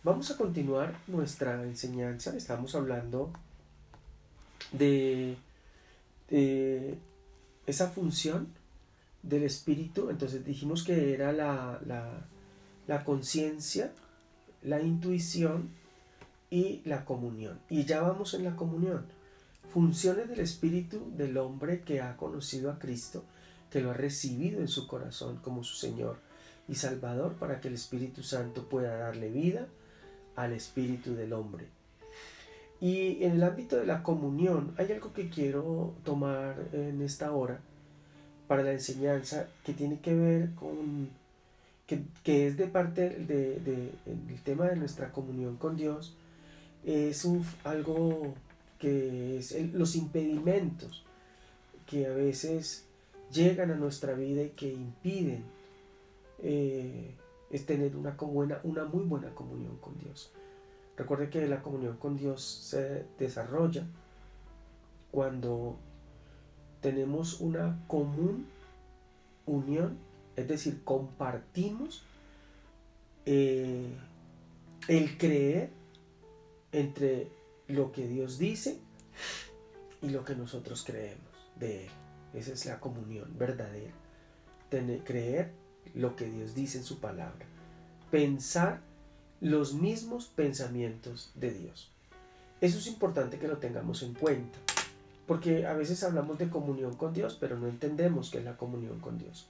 Vamos a continuar nuestra enseñanza. Estamos hablando de esa función del espíritu. Entonces dijimos que era la conciencia, la intuición y la comunión. Y ya vamos en la comunión. Funciones del espíritu del hombre que ha conocido a Cristo, que lo ha recibido en su corazón como su Señor y Salvador, para que el Espíritu Santo pueda darle vida al espíritu del hombre. Y en el ámbito de la comunión hay algo que quiero tomar en esta hora para la enseñanza, que tiene que ver con que es de parte el tema de nuestra comunión con Dios. Es algo que es los impedimentos que a veces llegan a nuestra vida y que impiden es tener una muy buena comunión con Dios. Recuerde que la comunión con Dios se desarrolla cuando tenemos una común unión, es decir, compartimos el creer entre lo que Dios dice y lo que nosotros creemos de Él. Esa es la comunión verdadera. Creer lo que Dios dice en su palabra. Pensar los mismos pensamientos de Dios. Eso es importante que lo tengamos en cuenta, porque a veces hablamos de comunión con Dios, pero no entendemos qué es la comunión con Dios.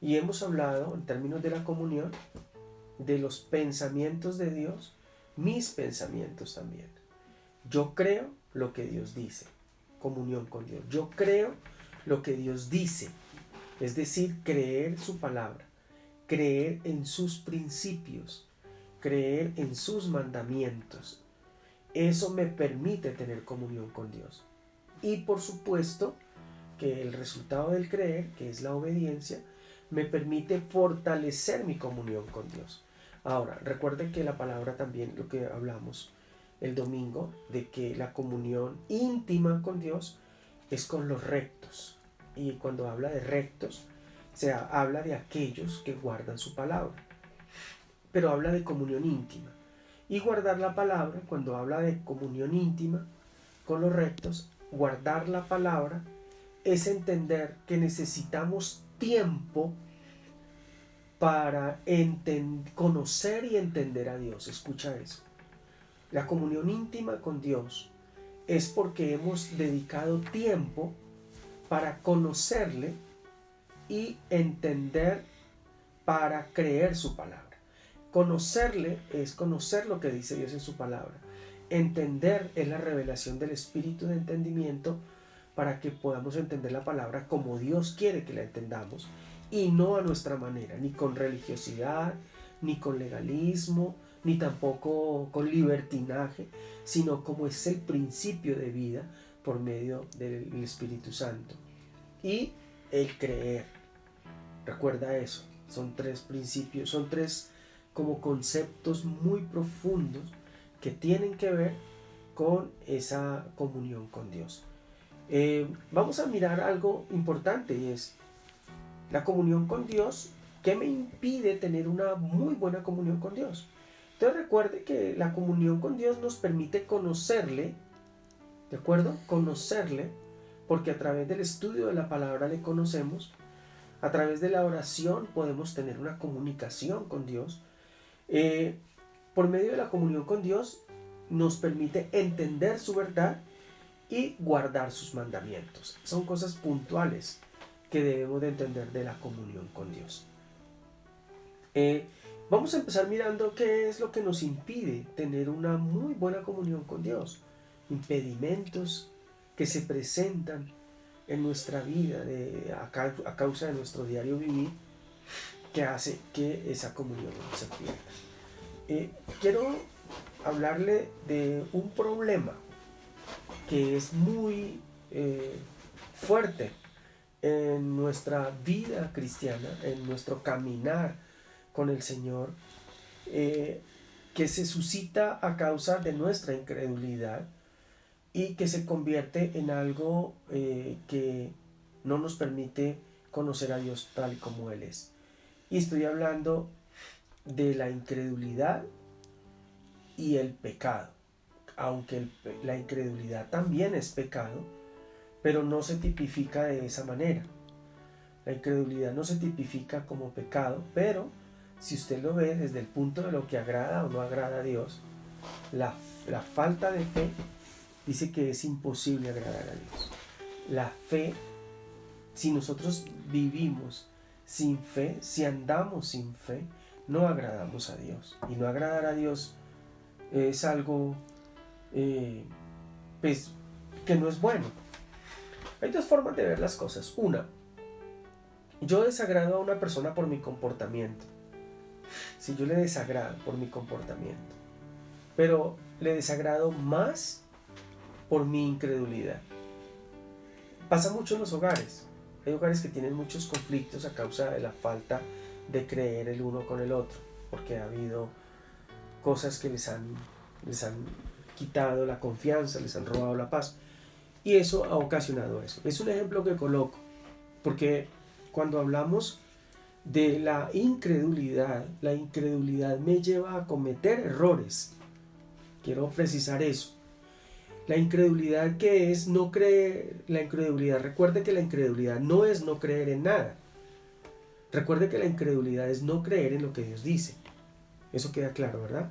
Y hemos hablado, en términos de la comunión, de los pensamientos de Dios, mis pensamientos también. Yo creo lo que Dios dice, comunión con Dios. Yo creo lo que Dios dice, es decir, creer su palabra, creer en sus principios, creer en sus mandamientos. Eso me permite tener comunión con Dios. Y por supuesto que el resultado del creer, que es la obediencia, me permite fortalecer mi comunión con Dios. Ahora, recuerden que la palabra también, lo que hablamos el domingo, de que la comunión íntima con Dios es con los rectos. Y cuando habla de rectos, habla de aquellos que guardan su palabra. Pero habla de comunión íntima. Y guardar la palabra, cuando habla de comunión íntima con los rectos, guardar la palabra es entender que necesitamos tiempo para conocer y entender a Dios. Escucha eso. La comunión íntima con Dios es porque hemos dedicado tiempo para conocerle y entender, para creer su palabra. Conocerle es conocer lo que dice Dios en su palabra. Entender es la revelación del espíritu de entendimiento para que podamos entender la palabra como Dios quiere que la entendamos y no a nuestra manera, ni con religiosidad, ni con legalismo, ni tampoco con libertinaje, sino como es el principio de vida por medio del Espíritu Santo. Y el creer. Recuerda eso. Son tres principios, son tres como conceptos muy profundos que tienen que ver con esa comunión con Dios. Vamos a mirar algo importante, y es la comunión con Dios. ¿Qué me impide tener una muy buena comunión con Dios? Entonces recuerde que la comunión con Dios nos permite conocerle, ¿de acuerdo? Conocerle, porque a través del estudio de la palabra le conocemos. A través de la oración podemos tener una comunicación con Dios. Por medio de la comunión con Dios nos permite entender su verdad y guardar sus mandamientos. Son cosas puntuales que debemos de entender de la comunión con Dios. Vamos a empezar mirando qué es lo que nos impide tener una muy buena comunión con Dios. Impedimentos que se presentan en nuestra vida a causa de nuestro diario vivir, que hace que esa comunión no se pierda. Quiero hablarle de un problema que es muy fuerte en nuestra vida cristiana, en nuestro caminar con el Señor, que se suscita a causa de nuestra incredulidad y que se convierte en algo que no nos permite conocer a Dios tal y como Él es. Y estoy hablando de la incredulidad y el pecado. Aunque la incredulidad también es pecado, pero no se tipifica de esa manera. La incredulidad no se tipifica como pecado, pero si usted lo ve desde el punto de lo que agrada o no agrada a Dios, la falta de fe dice que es imposible agradar a Dios. La fe, si nosotros vivimos sin fe, si andamos sin fe, no agradamos a Dios. Y no agradar a Dios es algo pues, que no es bueno. Hay dos formas de ver las cosas. Una, yo desagrado a una persona por mi comportamiento. Si yo le desagrado por mi comportamiento, pero le desagrado más por mi incredulidad. Pasa mucho en los hogares. Hay hogares que tienen muchos conflictos a causa de la falta de creer el uno con el otro, porque ha habido cosas que les han quitado la confianza, les han robado la paz, y eso ha ocasionado eso. Es un ejemplo que coloco, porque cuando hablamos de la incredulidad me lleva a cometer errores. Quiero precisar eso. La incredulidad, ¿qué es? No creer. La incredulidad, recuerde que la incredulidad no es no creer en nada. Recuerde que la incredulidad es no creer en lo que Dios dice. Eso queda claro, ¿verdad?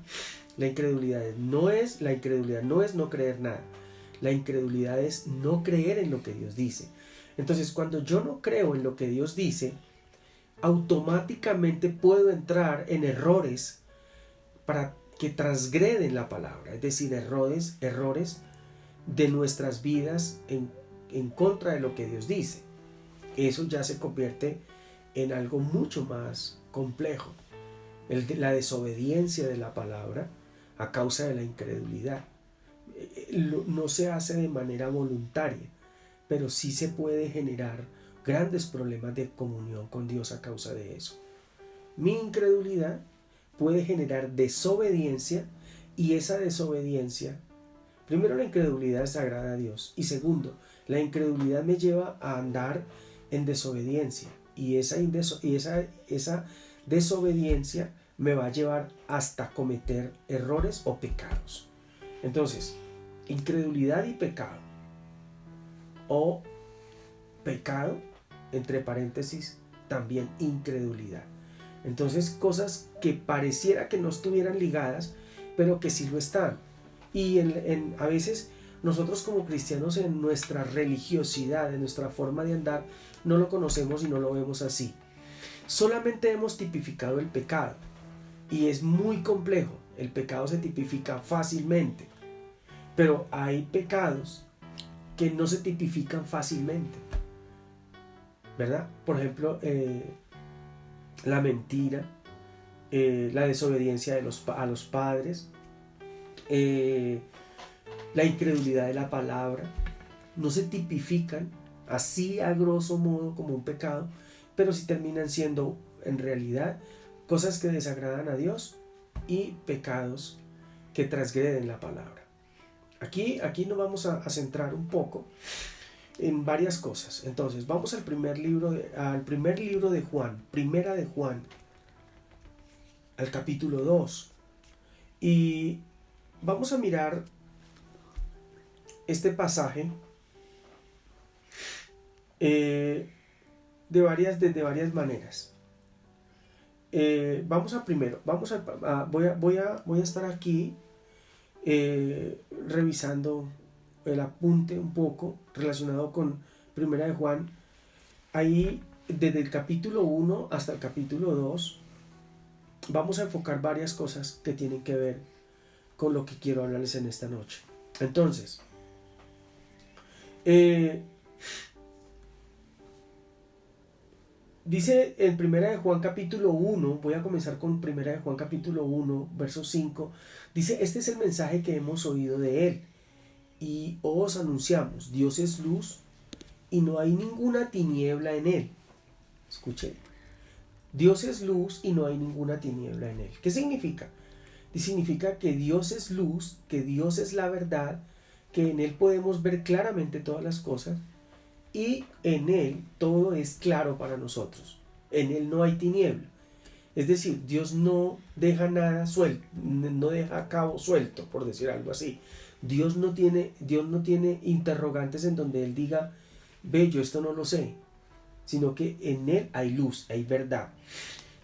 La incredulidad no es no creer nada. La incredulidad es no creer en lo que Dios dice. Entonces, cuando yo no creo en lo que Dios dice, automáticamente puedo entrar en errores para que transgreden la palabra, es decir, errores de nuestras vidas en contra de lo que Dios dice. Eso ya se convierte en algo mucho más complejo, la desobediencia de la palabra a causa de la incredulidad. No se hace de manera voluntaria, pero sí se puede generar grandes problemas de comunión con Dios a causa de eso. Mi incredulidad puede generar desobediencia, y esa desobediencia, primero, la incredulidad desagrada a Dios, y segundo, la incredulidad me lleva a andar en desobediencia, y esa desobediencia me va a llevar hasta cometer errores o pecados. Entonces, incredulidad y pecado, o pecado, entre paréntesis, también incredulidad. Entonces, cosas que pareciera que no estuvieran ligadas, pero que sí lo están. Y a veces nosotros como cristianos, en nuestra religiosidad, en nuestra forma de andar, no lo conocemos y no lo vemos así. Solamente hemos tipificado el pecado, y es muy complejo. El pecado se tipifica fácilmente, pero hay pecados que no se tipifican fácilmente, ¿verdad? Por ejemplo, la mentira, la desobediencia a los padres, la incredulidad de la palabra, no se tipifican así a grosso modo como un pecado, pero sí terminan siendo en realidad cosas que desagradan a Dios y pecados que transgreden la palabra. Aquí nos vamos a centrar un poco en varias cosas. Entonces, vamos al primer libro de Juan, primera de Juan, al capítulo 2. Y vamos a mirar este pasaje de varias maneras. Voy a estar aquí revisando el apunte un poco relacionado con primera de Juan. Ahí, desde el capítulo 1 hasta el capítulo 2, vamos a enfocar varias cosas que tienen que ver con lo que quiero hablarles en esta noche. Entonces, dice en primera de Juan capítulo 1, voy a comenzar con primera de Juan capítulo 1, verso 5, dice: este es el mensaje que hemos oído de él y os anunciamos: Dios es luz y no hay ninguna tiniebla en él. Escuchen, Dios es luz y no hay ninguna tiniebla en él. ¿Qué significa? Significa que Dios es luz, que Dios es la verdad, que en él podemos ver claramente todas las cosas, y en él todo es claro para nosotros. En él no hay tiniebla. Es decir, Dios no deja nada suelto, no deja cabo suelto, por decir algo así. Dios no tiene interrogantes en donde Él diga, ve, yo esto no lo sé, sino que en Él hay luz, hay verdad.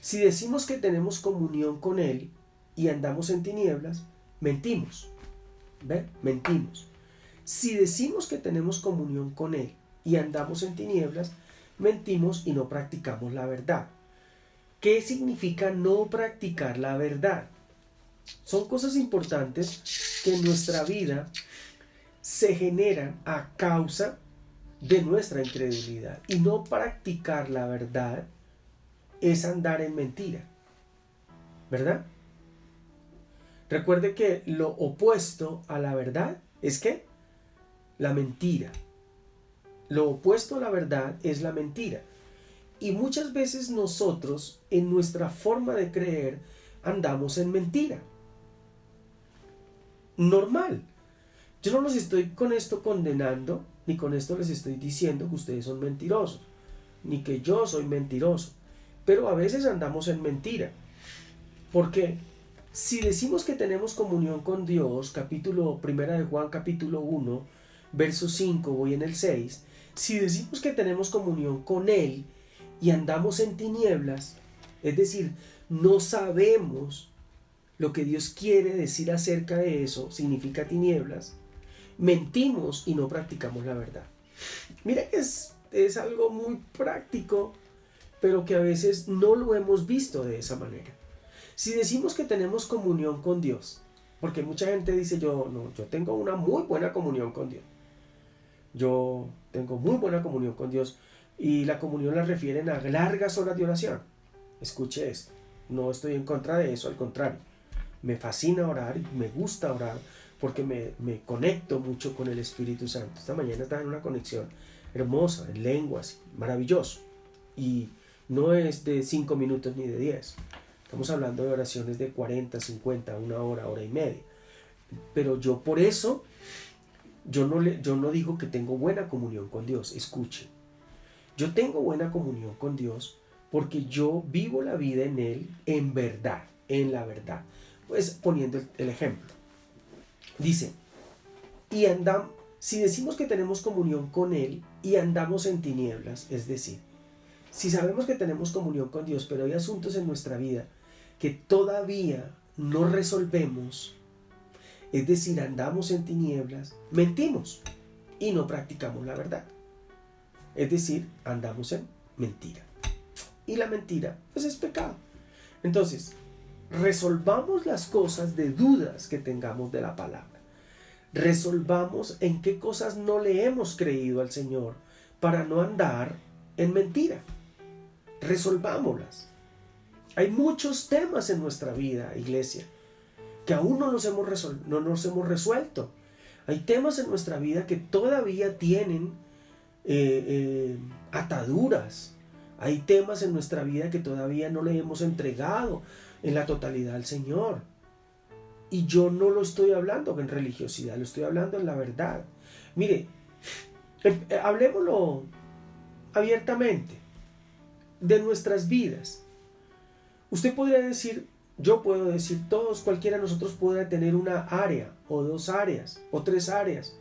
Si decimos que tenemos comunión con Él y andamos en tinieblas, mentimos. ¿Ve? Mentimos. Si decimos que tenemos comunión con Él y andamos en tinieblas, mentimos y no practicamos la verdad. ¿Qué significa no practicar la verdad? Son cosas importantes que en nuestra vida se generan a causa de nuestra incredulidad. Y no practicar la verdad es andar en mentira. ¿Verdad? Recuerde que lo opuesto a la verdad es ¿qué? La mentira. Lo opuesto a la verdad es la mentira. Y muchas veces nosotros, en nuestra forma de creer, andamos en mentira. Normal. Yo no los estoy con esto condenando, ni con esto les estoy diciendo que ustedes son mentirosos, ni que yo soy mentiroso. Pero a veces andamos en mentira. ¿Por qué? Si decimos que tenemos comunión con Dios, capítulo 1 de Juan, capítulo 1, verso 5, voy en el 6, si decimos que tenemos comunión con Él y andamos en tinieblas, es decir, no sabemos lo que Dios quiere decir acerca de eso, significa tinieblas, mentimos y no practicamos la verdad. Mira que es algo muy práctico, pero que a veces no lo hemos visto de esa manera. Si decimos que tenemos comunión con Dios, porque mucha gente dice, yo tengo una muy buena comunión con Dios. Yo tengo muy buena comunión con Dios, y la comunión la refieren a largas horas de oración. Escuche esto, no estoy en contra de eso, al contrario. Me fascina orar, me gusta orar, porque me conecto mucho con el Espíritu Santo. Esta mañana estaba en una conexión hermosa, en lenguas, maravilloso. Y no es de 5 minutos ni de 10. Estamos hablando de oraciones de 40, 50, una hora, hora y media. Pero yo por eso, yo no digo que tengo buena comunión con Dios. Escuche. Yo tengo buena comunión con Dios porque yo vivo la vida en Él en verdad, en la verdad. Pues poniendo el ejemplo. Dice, si decimos que tenemos comunión con Él y andamos en tinieblas, es decir, si sabemos que tenemos comunión con Dios, pero hay asuntos en nuestra vida que todavía no resolvemos, es decir, andamos en tinieblas, mentimos y no practicamos la verdad. Es decir, andamos en mentira. Y la mentira, pues, es pecado. Entonces, resolvamos las cosas de dudas que tengamos de la palabra. Resolvamos en qué cosas no le hemos creído al Señor para no andar en mentira. Resolvámoslas. Hay muchos temas en nuestra vida, iglesia, que aún no nos hemos resuelto. Hay temas en nuestra vida que todavía tienen ataduras. Hay temas en nuestra vida que todavía no le hemos entregado en la totalidad al Señor. Y yo no lo estoy hablando en religiosidad, lo estoy hablando en la verdad. Mire, hablemoslo abiertamente de nuestras vidas. Usted podría decir, yo puedo decir, todos, cualquiera de nosotros puede tener una área, o 2 áreas, o 3 áreas.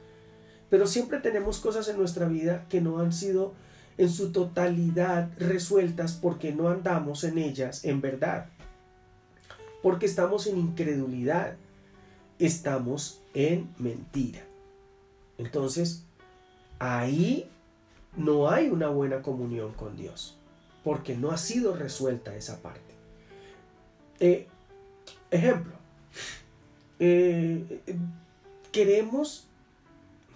Pero siempre tenemos cosas en nuestra vida que no han sido en su totalidad resueltas porque no andamos en ellas en verdad. Porque estamos en incredulidad. Estamos en mentira. Entonces, ahí no hay una buena comunión con Dios. Porque no ha sido resuelta esa parte. Ejemplo.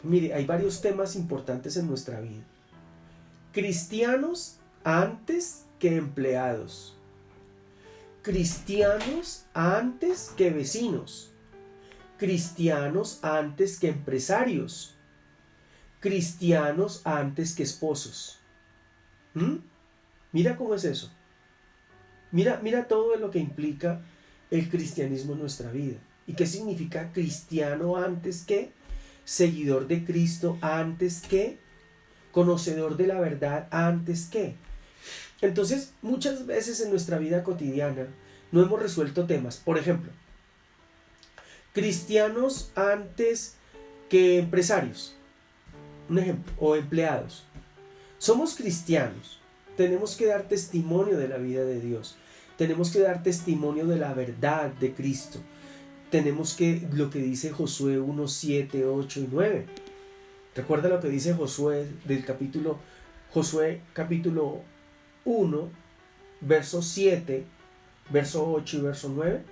Mire, hay varios temas importantes en nuestra vida. Cristianos antes que empleados. Cristianos antes que vecinos. Cristianos antes que empresarios. Cristianos antes que esposos. Mira cómo es eso. Mira todo lo que implica el cristianismo en nuestra vida. ¿Y qué significa cristiano antes que? Seguidor de Cristo antes que, conocedor de la verdad antes que. Entonces, muchas veces en nuestra vida cotidiana no hemos resuelto temas. Por ejemplo, cristianos antes que empresarios, un ejemplo, o empleados. Somos cristianos, tenemos que dar testimonio de la vida de Dios, tenemos que dar testimonio de la verdad de Cristo. Tenemos que, lo que dice Josué 1, 7, 8 y 9. Recuerda lo que dice Josué Josué capítulo 1, verso 7, verso 8 y verso 9,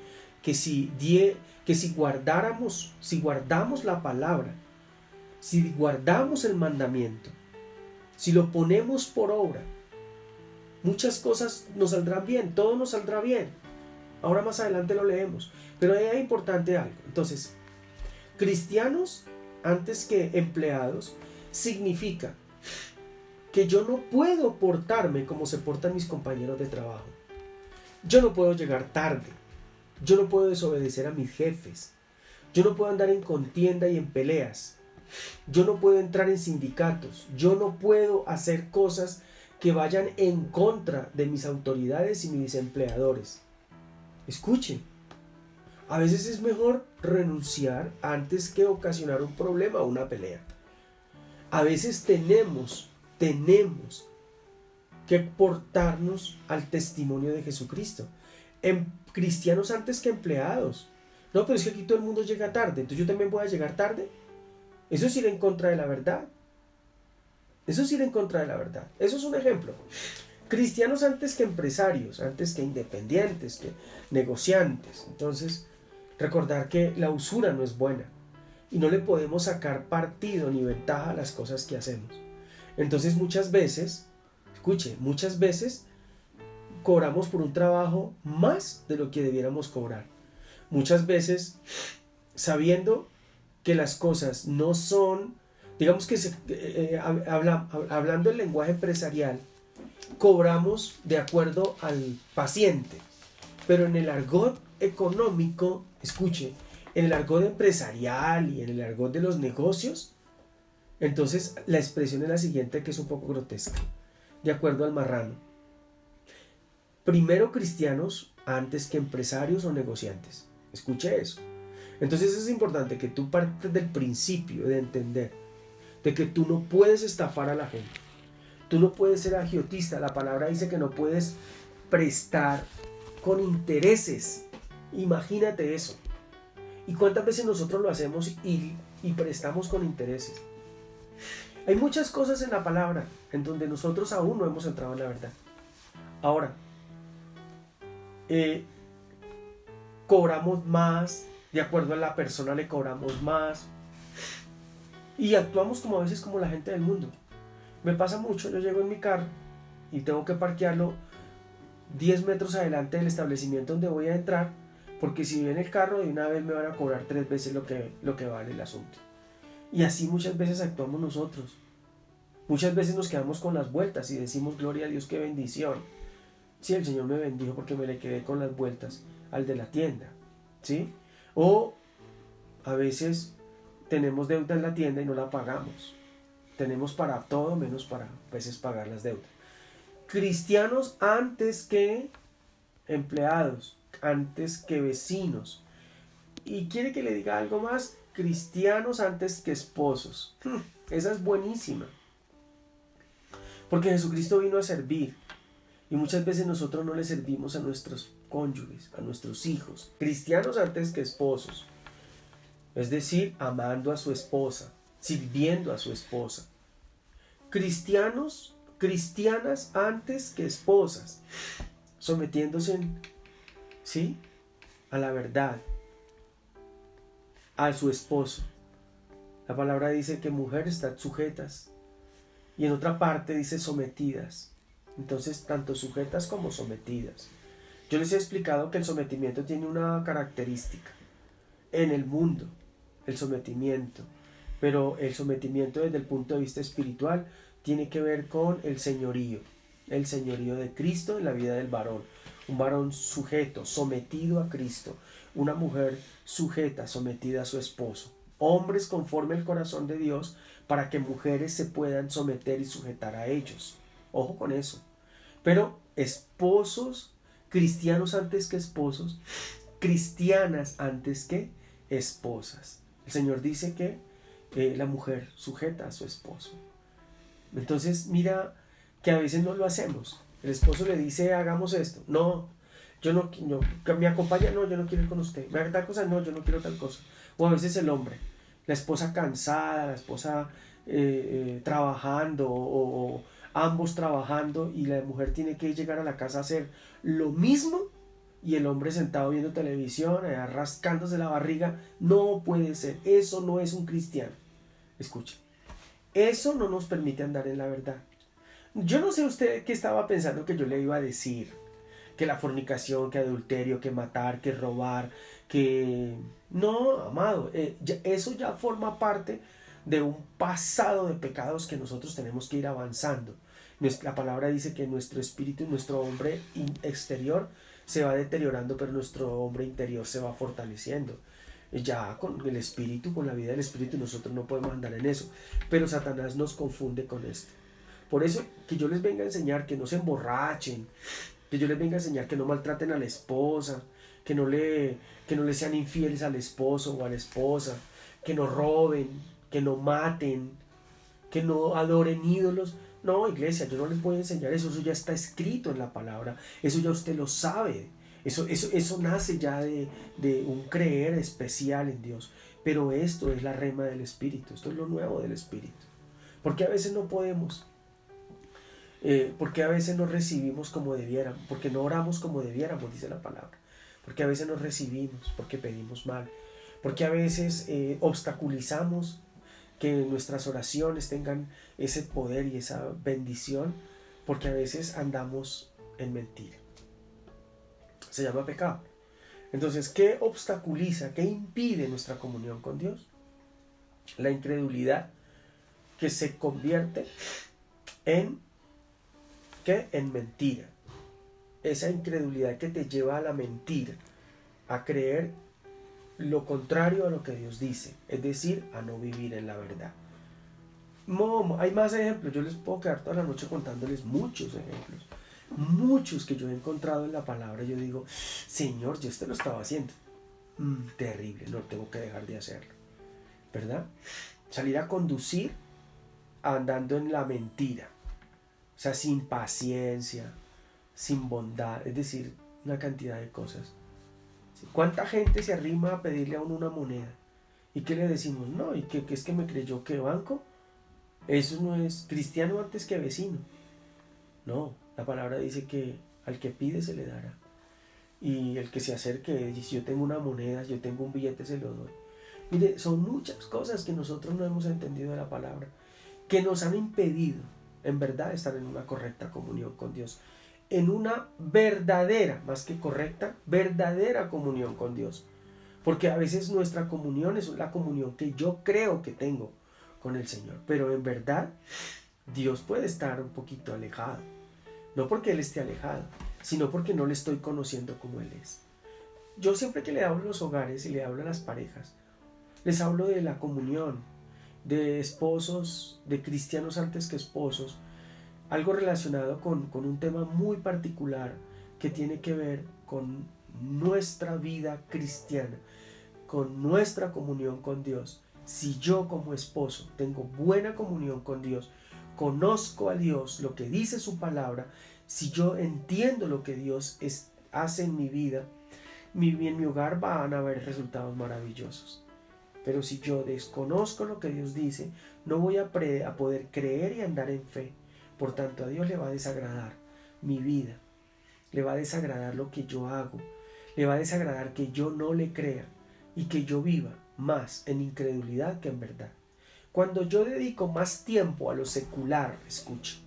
que si guardamos la palabra, si guardamos el mandamiento, si lo ponemos por obra, muchas cosas nos saldrán bien, todo nos saldrá bien. Ahora más adelante lo leemos, pero ahí es importante algo. Entonces, cristianos antes que empleados significa que yo no puedo portarme como se portan mis compañeros de trabajo. Yo no puedo llegar tarde. Yo no puedo desobedecer a mis jefes. Yo no puedo andar en contienda y en peleas. Yo no puedo entrar en sindicatos. Yo no puedo hacer cosas que vayan en contra de mis autoridades y mis empleadores. Escuchen, a veces es mejor renunciar antes que ocasionar un problema o una pelea. A veces tenemos que portarnos al testimonio de Jesucristo. Cristianos antes que empleados. No, pero es que aquí todo el mundo llega tarde, entonces yo también voy a llegar tarde. Eso es ir en contra de la verdad. Eso es ir en contra de la verdad. Eso es un ejemplo. Cristianos antes que empresarios, antes que independientes, que negociantes. Entonces, recordar que la usura no es buena y no le podemos sacar partido ni ventaja a las cosas que hacemos. Entonces muchas veces cobramos por un trabajo más de lo que debiéramos cobrar. Muchas veces, sabiendo que las cosas no son, digamos que hablando el lenguaje empresarial, cobramos de acuerdo al paciente, pero en el argot económico, en el argot empresarial y en el argot de los negocios, entonces la expresión es la siguiente, que es un poco grotesca, de acuerdo al marrano. Primero cristianos antes que empresarios o negociantes. Escuche eso. Entonces es importante que tú partes del principio de entender de que tú no puedes estafar a la gente. Tú no puedes ser agiotista. La palabra dice que no puedes prestar con intereses. Imagínate eso. ¿Y cuántas veces nosotros lo hacemos y prestamos con intereses? Hay muchas cosas en la palabra en donde nosotros aún no hemos entrado en la verdad. Ahora, cobramos más, de acuerdo a la persona le cobramos más y actuamos como a veces como la gente del mundo. Me pasa mucho, yo llego en mi carro y tengo que parquearlo 10 metros adelante del establecimiento donde voy a entrar, porque si viene el carro de una vez me van a cobrar 3 veces lo que vale el asunto. Y así muchas veces actuamos nosotros. Muchas veces nos quedamos con las vueltas y decimos, gloria a Dios, qué bendición. Sí, el Señor me bendijo porque me le quedé con las vueltas al de la tienda, ¿sí? O a veces tenemos deuda en la tienda y no la pagamos. Tenemos para todo menos para a veces pagar las deudas. Cristianos antes que empleados, antes que vecinos. Y quiere que le diga algo más, cristianos antes que esposos. Esa es buenísima. Porque Jesucristo vino a servir. Y muchas veces nosotros no le servimos a nuestros cónyuges, a nuestros hijos. Cristianos antes que esposos. Es decir, amando a su esposa, sirviendo a su esposa. Cristianas antes que esposas. Sometiéndose, ¿sí?, a la verdad, a su esposo. La palabra dice que mujeres están sujetas. Y en otra parte dice sometidas. Entonces, tanto sujetas como sometidas. Yo les he explicado que el sometimiento tiene una característica. En el mundo, el sometimiento. Pero el sometimiento desde el punto de vista espiritual tiene que ver con el señorío. El señorío de Cristo en la vida del varón. Un varón sujeto, sometido a Cristo. Una mujer sujeta, sometida a su esposo. Hombres conforme al corazón de Dios para que mujeres se puedan someter y sujetar a ellos. Ojo con eso. Pero esposos, cristianos antes que esposos, cristianas antes que esposas. El Señor dice que la mujer sujeta a su esposo. Entonces mira que a veces no lo hacemos. El esposo le dice hagamos esto. No, yo no, me acompaña, no, yo no quiero ir con usted. ¿Me haga tal cosa? No, yo no quiero tal cosa. O a veces el hombre, la esposa cansada, la esposa trabajando o ambos trabajando y la mujer tiene que llegar a la casa a hacer lo mismo y el hombre sentado viendo televisión, rascándose la barriga. No puede ser, eso no es un cristiano. Escuche, eso no nos permite andar en la verdad. Yo no sé usted qué estaba pensando que yo le iba a decir, que la fornicación, que adulterio, que matar, que robar, que... No, amado, eso ya forma parte de un pasado de pecados que nosotros tenemos que ir avanzando. La palabra dice que nuestro espíritu, nuestro hombre exterior se va deteriorando, pero nuestro hombre interior se va fortaleciendo. Ya con el espíritu, con la vida del espíritu, nosotros no podemos andar en eso. Pero Satanás nos confunde con esto. Por eso que yo les venga a enseñar que no se emborrachen, que yo les venga a enseñar que no maltraten a la esposa, que no le sean infieles al esposo o a la esposa, que no roben, que no maten, que no adoren ídolos. No, iglesia, yo no les voy a enseñar eso, eso ya está escrito en la palabra, eso ya usted lo sabe, eso nace ya de un creer especial en Dios. Pero esto es la rema del Espíritu, esto es lo nuevo del Espíritu. Porque a veces no podemos, porque a veces no recibimos como debiéramos, porque no oramos como debiéramos, dice la palabra. Porque a veces no recibimos, porque pedimos mal, porque a veces obstaculizamos que nuestras oraciones tengan ese poder y esa bendición, porque a veces andamos en mentira. Se llama pecado. Entonces, ¿qué obstaculiza, qué impide nuestra comunión con Dios? La incredulidad, que se convierte en ¿qué? En mentira. Esa incredulidad que te lleva a la mentira, a creer lo contrario a lo que Dios dice, es decir, a no vivir en la verdad. Hay más ejemplos, yo les puedo quedar toda la noche contándoles muchos ejemplos, muchos que yo he encontrado en la palabra. Yo digo, Señor, yo esto lo estaba haciendo. Terrible, no tengo que dejar de hacerlo, ¿verdad? Salir a conducir andando en la mentira, o sea, sin paciencia, sin bondad, es decir, una cantidad de cosas. ¿Cuánta gente se arrima a pedirle a uno una moneda? ¿Y qué le decimos? No, ¿y qué es que me creyó que banco? Eso no es cristiano antes que vecino. No, la palabra dice que al que pide se le dará. Y el que se acerque, si yo tengo una moneda, yo tengo un billete, se lo doy. Mire, son muchas cosas que nosotros no hemos entendido de la palabra, que nos han impedido, en verdad, estar en una correcta comunión con Dios. En una verdadera, más que correcta, verdadera comunión con Dios. Porque a veces nuestra comunión es la comunión que yo creo que tengo con el Señor. Pero en verdad, Dios puede estar un poquito alejado. No porque Él esté alejado, sino porque no le estoy conociendo como Él es. Yo siempre que le hablo a los hogares y le hablo a las parejas, les hablo de la comunión, de esposos, de cristianos antes que esposos, algo relacionado con un tema muy particular que tiene que ver con nuestra vida cristiana, con nuestra comunión con Dios. Si yo como esposo tengo buena comunión con Dios, conozco a Dios, lo que dice su palabra, si yo entiendo lo que Dios hace en mi vida, en mi hogar van a haber resultados maravillosos. Pero si yo desconozco lo que Dios dice, no voy a poder creer y andar en fe. Por tanto, a Dios le va a desagradar mi vida, le va a desagradar lo que yo hago, le va a desagradar que yo no le crea y que yo viva más en incredulidad que en verdad. Cuando yo dedico más tiempo a lo secular, escuche,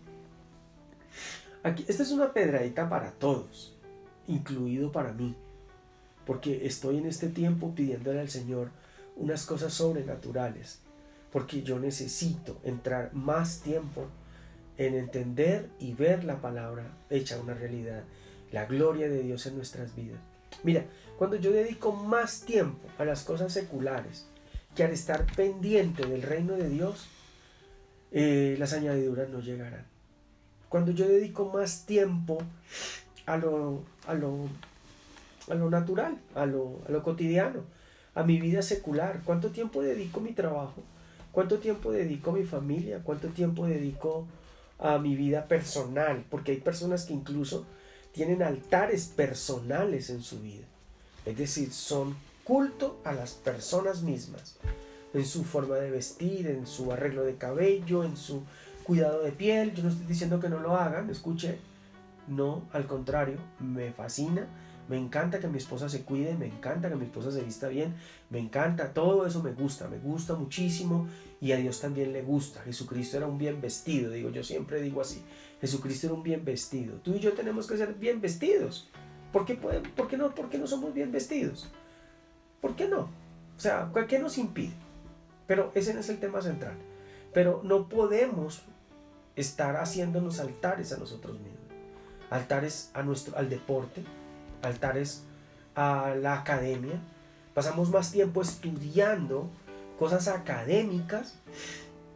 aquí, esta es una pedradita para todos, incluido para mí, porque estoy en este tiempo pidiéndole al Señor unas cosas sobrenaturales, porque yo necesito entrar más tiempo en entender y ver la palabra hecha una realidad, la gloria de Dios en nuestras vidas. Mira, cuando yo dedico más tiempo a las cosas seculares que al estar pendiente del reino de Dios, las añadiduras no llegarán. cuando yo dedico más tiempo a lo natural, a lo cotidiano, a mi vida secular. ¿Cuánto tiempo dedico a mi trabajo? ¿Cuánto tiempo dedico a mi familia? ¿Cuánto tiempo dedico a mi vida personal? Porque hay personas que incluso tienen altares personales en su vida. Es decir, son culto a las personas mismas, en su forma de vestir, en su arreglo de cabello, en su cuidado de piel. Yo no estoy diciendo que no lo hagan, escuche, no, al contrario, me fascina, me encanta que mi esposa se cuide, me encanta que mi esposa se vista bien, me encanta, todo eso me gusta muchísimo, y a Dios también le gusta. Jesucristo era un bien vestido, yo siempre digo así, Jesucristo era un bien vestido. Tú y yo tenemos que ser bien vestidos. ¿Por qué no somos bien vestidos? ¿Por qué no? O sea, ¿qué nos impide? Pero ese no es el tema central. Pero no podemos estar haciéndonos altares a nosotros mismos. Altares al deporte, altares a la academia. Pasamos más tiempo estudiando cosas académicas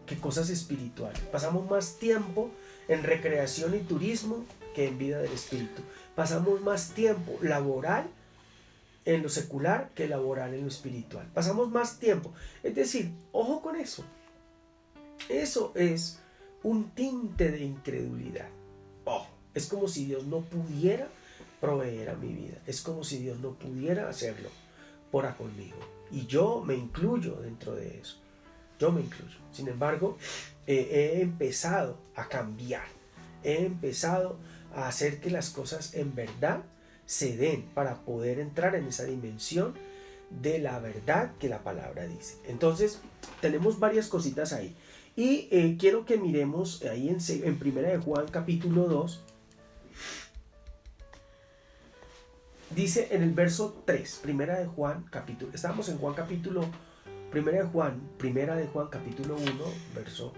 que cosas espirituales. Pasamos más tiempo en recreación y turismo que en vida del espíritu. Pasamos más tiempo laboral en lo secular que laboral en lo espiritual. Pasamos más tiempo. Es decir, ojo con eso. Eso es un tinte de incredulidad. Ojo, es como si Dios no pudiera proveer a mi vida. Es como si Dios no pudiera hacerlo por conmigo. Y yo me incluyo dentro de eso. Yo me incluyo. Sin embargo, he empezado a cambiar. He empezado a hacer que las cosas en verdad se den para poder entrar en esa dimensión de la verdad que la palabra dice. Entonces, tenemos varias cositas ahí. Y quiero que miremos ahí en Primera de Juan capítulo 2. Dice en el verso 3, Primera de Juan capítulo, estábamos en Juan capítulo, Primera de Juan capítulo 1, verso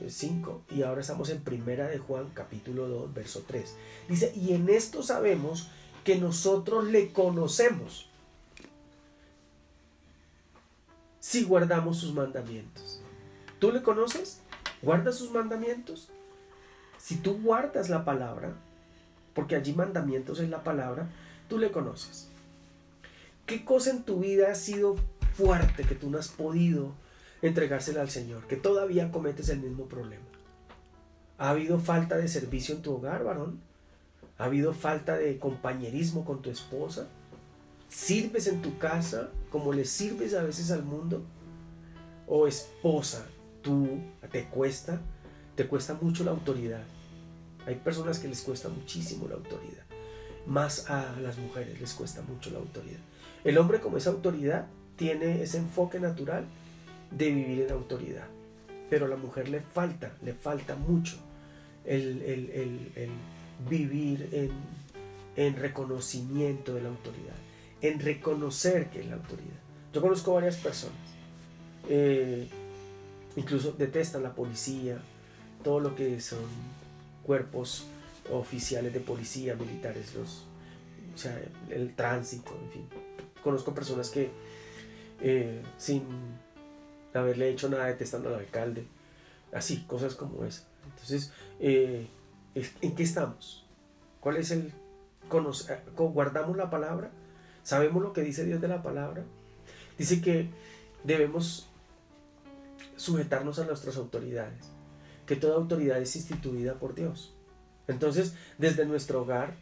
5, y ahora estamos en Primera de Juan capítulo 2, verso 3. Dice, y en esto sabemos que nosotros le conocemos si guardamos sus mandamientos. ¿Tú le conoces? ¿Guardas sus mandamientos? Si tú guardas la palabra, porque allí mandamientos es la palabra, tú le conoces. ¿Qué cosa en tu vida ha sido fuerte que tú no has podido entregársela al Señor, que todavía cometes el mismo problema? ¿Ha habido falta de servicio en tu hogar, varón? ¿Ha habido falta de compañerismo con tu esposa? ¿Sirves en tu casa como le sirves a veces al mundo? ¿O esposa, tú te cuesta mucho la autoridad? Hay personas que les cuesta muchísimo la autoridad. Más a las mujeres les cuesta mucho la autoridad. El hombre, como esa autoridad, tiene ese enfoque natural de vivir en autoridad. Pero a la mujer le falta mucho el vivir en reconocimiento de la autoridad, en reconocer que es la autoridad. Yo conozco varias personas, incluso detestan la policía, todo lo que son cuerpos oficiales de policía, militares, el tránsito, en fin. Conozco personas que sin haberle hecho nada detestando al alcalde, así, cosas como esa. Entonces, ¿en qué estamos? ¿Cuál es el conocer? ¿Guardamos la palabra? ¿Sabemos lo que dice Dios de la palabra? Dice que debemos sujetarnos a nuestras autoridades, que toda autoridad es instituida por Dios. Entonces, desde nuestro hogar,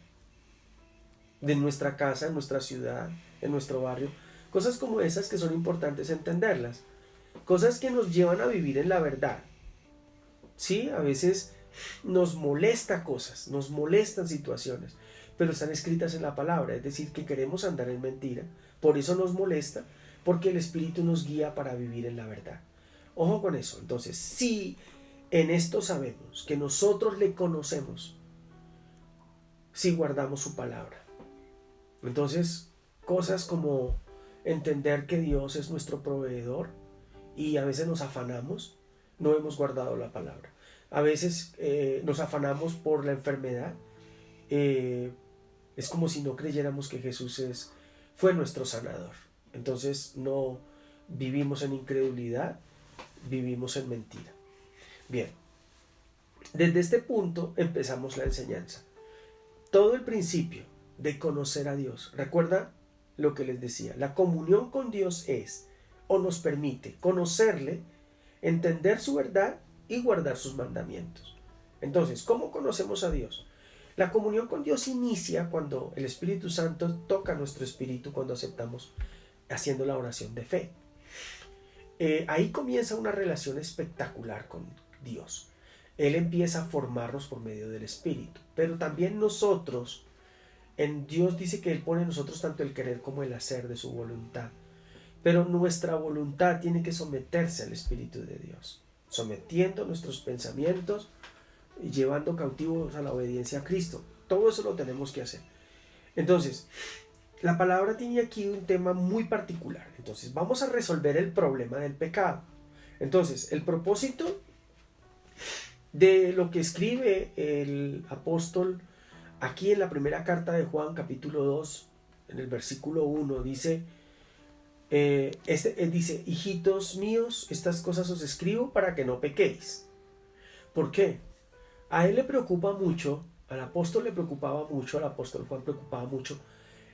de nuestra casa, en nuestra ciudad, en nuestro barrio, cosas como esas que son importantes entenderlas, cosas que nos llevan a vivir en la verdad. Sí, a veces nos molesta cosas, nos molestan situaciones, pero están escritas en la palabra, es decir, que queremos andar en mentira, por eso nos molesta, porque el Espíritu nos guía para vivir en la verdad. Ojo con eso. Entonces, si en esto sabemos que nosotros le conocemos, si guardamos su palabra. Entonces, cosas como entender que Dios es nuestro proveedor, y a veces nos afanamos, no hemos guardado la palabra. A veces nos afanamos por la enfermedad. Es como si no creyéramos que Jesús fue nuestro sanador. Entonces no vivimos en incredulidad, vivimos en mentira. Bien, Desde este punto empezamos la enseñanza. Todo el principio de conocer a Dios. Recuerda lo que les decía. La comunión con Dios es o nos permite conocerle, entender su verdad y guardar sus mandamientos. Entonces, ¿cómo conocemos a Dios? La comunión con Dios inicia cuando el Espíritu Santo toca nuestro espíritu, cuando aceptamos haciendo la oración de fe. Ahí comienza una relación espectacular con Dios. Él empieza a formarnos por medio del Espíritu, pero también nosotros, en Dios dice que Él pone en nosotros tanto el querer como el hacer de su voluntad, pero nuestra voluntad tiene que someterse al Espíritu de Dios, sometiendo nuestros pensamientos y llevando cautivos a la obediencia a Cristo. Todo eso lo tenemos que hacer. Entonces, la palabra tiene aquí un tema muy particular. Entonces, vamos a resolver el problema del pecado. Entonces, el propósito de lo que escribe el apóstol aquí en la primera carta de Juan, capítulo 2, en el versículo 1, dice, dice, hijitos míos, estas cosas os escribo para que no pequéis. ¿Por qué? A él le preocupa mucho, al apóstol le preocupaba mucho, al apóstol Juan preocupaba mucho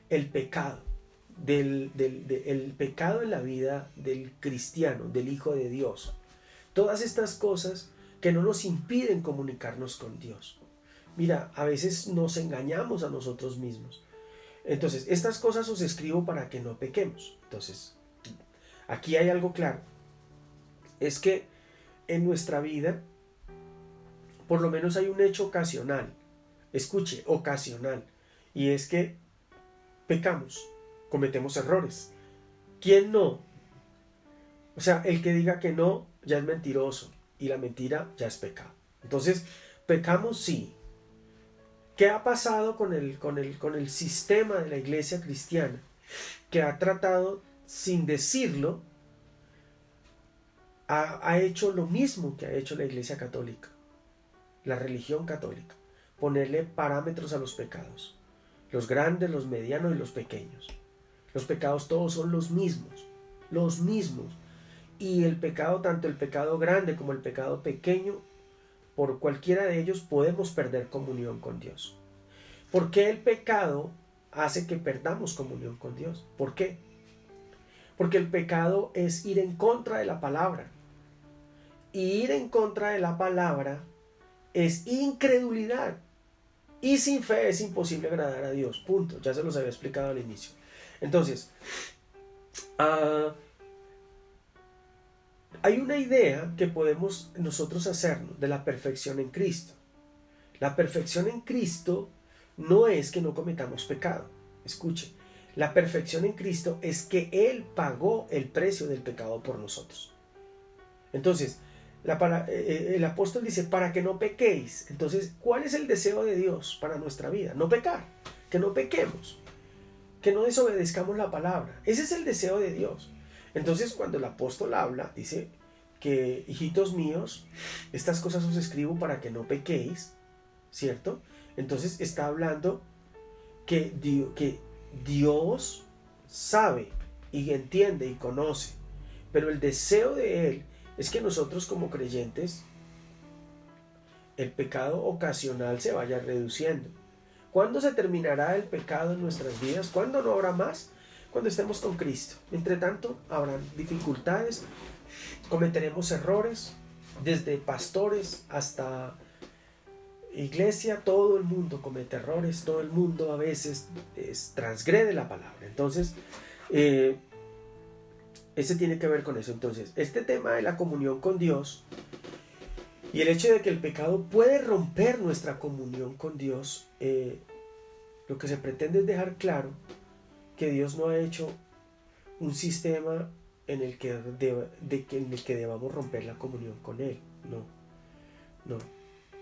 el pecado, el pecado en la vida del cristiano, del Hijo de Dios. Todas estas cosas que no nos impiden comunicarnos con Dios. Mira, a veces nos engañamos a nosotros mismos. Entonces, estas cosas os escribo para que no pequemos. Entonces, aquí hay algo claro. Es que en nuestra vida, por lo menos hay un hecho ocasional. Escuche, ocasional. Y es que pecamos, cometemos errores. ¿Quién no? O sea, el que diga que no, ya es mentiroso. Y la mentira ya es pecado. Entonces, pecamos sí. ¿Qué ha pasado con el sistema de la iglesia cristiana? Que ha tratado, sin decirlo, ha hecho lo mismo que ha hecho la iglesia católica, la religión católica, ponerle parámetros a los pecados, los grandes, los medianos y los pequeños. Los pecados todos son los mismos, y el pecado, tanto el pecado grande como el pecado pequeño, por cualquiera de ellos podemos perder comunión con Dios. ¿Por qué el pecado hace que perdamos comunión con Dios? ¿Por qué? Porque el pecado es ir en contra de la palabra. Y ir en contra de la palabra es incredulidad. Y sin fe es imposible agradar a Dios. Punto. Ya se los había explicado al inicio. Entonces, hay una idea que podemos nosotros hacernos de la perfección en Cristo. La perfección en Cristo no es que no cometamos pecado. Escuche, la perfección en Cristo es que Él pagó el precio del pecado por nosotros. Entonces, el apóstol dice, para que no pequéis. Entonces, ¿cuál es el deseo de Dios para nuestra vida? No pecar, que no pequemos, que no desobedezcamos la palabra. Ese es el deseo de Dios. Entonces, cuando el apóstol habla, dice que, hijitos míos, estas cosas os escribo para que no pequéis, ¿cierto? Entonces está hablando que Dios sabe y entiende y conoce, pero el deseo de Él es que nosotros como creyentes el pecado ocasional se vaya reduciendo. ¿Cuándo se terminará el pecado en nuestras vidas? ¿Cuándo no habrá más? Cuando estemos con Cristo. Entre tanto, habrán dificultades, cometeremos errores, desde pastores hasta iglesia, todo el mundo comete errores, todo el mundo a veces transgrede la palabra. Entonces, ese tiene que ver con eso. Entonces, este tema de la comunión con Dios y el hecho de que el pecado puede romper nuestra comunión con Dios, lo que se pretende es dejar claro que Dios no ha hecho un sistema en el que debamos romper la comunión con Él. No,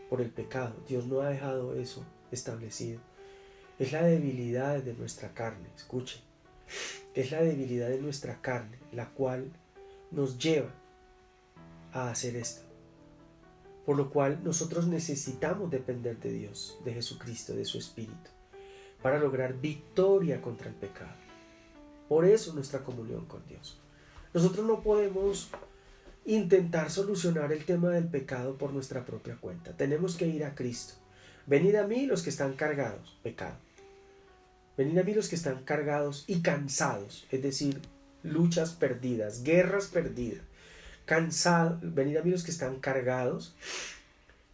por el pecado. Dios no ha dejado eso establecido. Es la debilidad de nuestra carne, escuche. Es la debilidad de nuestra carne la cual nos lleva a hacer esto. Por lo cual nosotros necesitamos depender de Dios, de Jesucristo, de su Espíritu, para lograr victoria contra el pecado. Por eso nuestra comunión con Dios. Nosotros no podemos intentar solucionar el tema del pecado por nuestra propia cuenta. Tenemos que ir a Cristo. Venid a mí los que están cargados, pecado. Venid a mí los que están cargados y cansados, es decir, luchas perdidas, guerras perdidas. Venid a mí los que están cargados,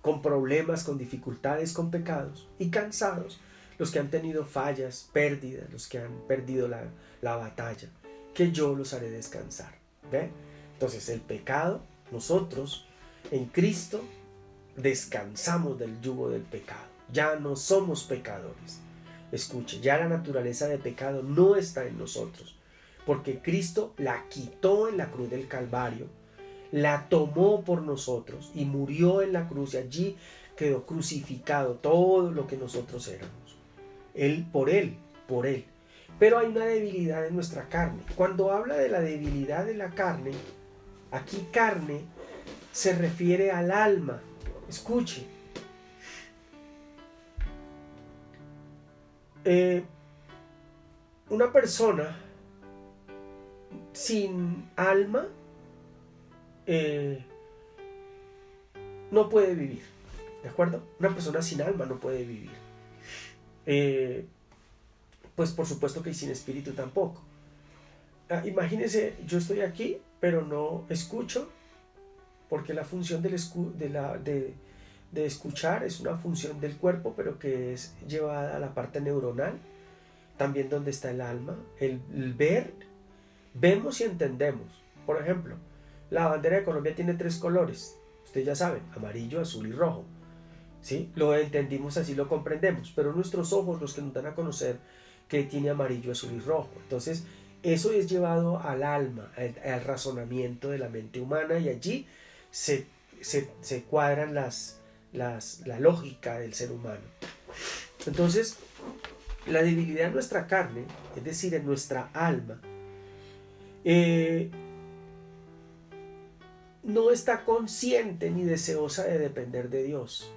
con problemas, con dificultades, con pecados, y cansados, los que han tenido fallas, pérdidas, los que han perdido la batalla, que yo los haré descansar. ¿Ve? Entonces el pecado, nosotros en Cristo descansamos del yugo del pecado. Ya no somos pecadores. Escuche, ya la naturaleza de pecado no está en nosotros, porque Cristo la quitó en la cruz del Calvario, la tomó por nosotros y murió en la cruz, y allí quedó crucificado todo lo que nosotros éramos. Por él. Pero hay una debilidad en nuestra carne. Cuando habla de la debilidad de la carne, aquí carne se refiere al alma. Escuche. Una persona sin alma no puede vivir, ¿de acuerdo? Una persona sin alma no puede vivir. Pues por supuesto que sin espíritu tampoco. Imagínense, yo estoy aquí, pero no escucho, porque la función de escuchar es una función del cuerpo, pero que es llevada a la parte neuronal, también donde está el alma. El ver, vemos y entendemos. Por ejemplo, la bandera de Colombia tiene 3 colores, ustedes ya saben, amarillo, azul y rojo. ¿Sí? Lo entendimos así, lo comprendemos, pero nuestros ojos los que nos dan a conocer que tiene amarillo, azul y rojo. Entonces eso es llevado al alma, al razonamiento de la mente humana, y allí se cuadran la lógica del ser humano. Entonces la debilidad en nuestra carne, es decir, en nuestra alma, no está consciente ni deseosa de depender de Dios.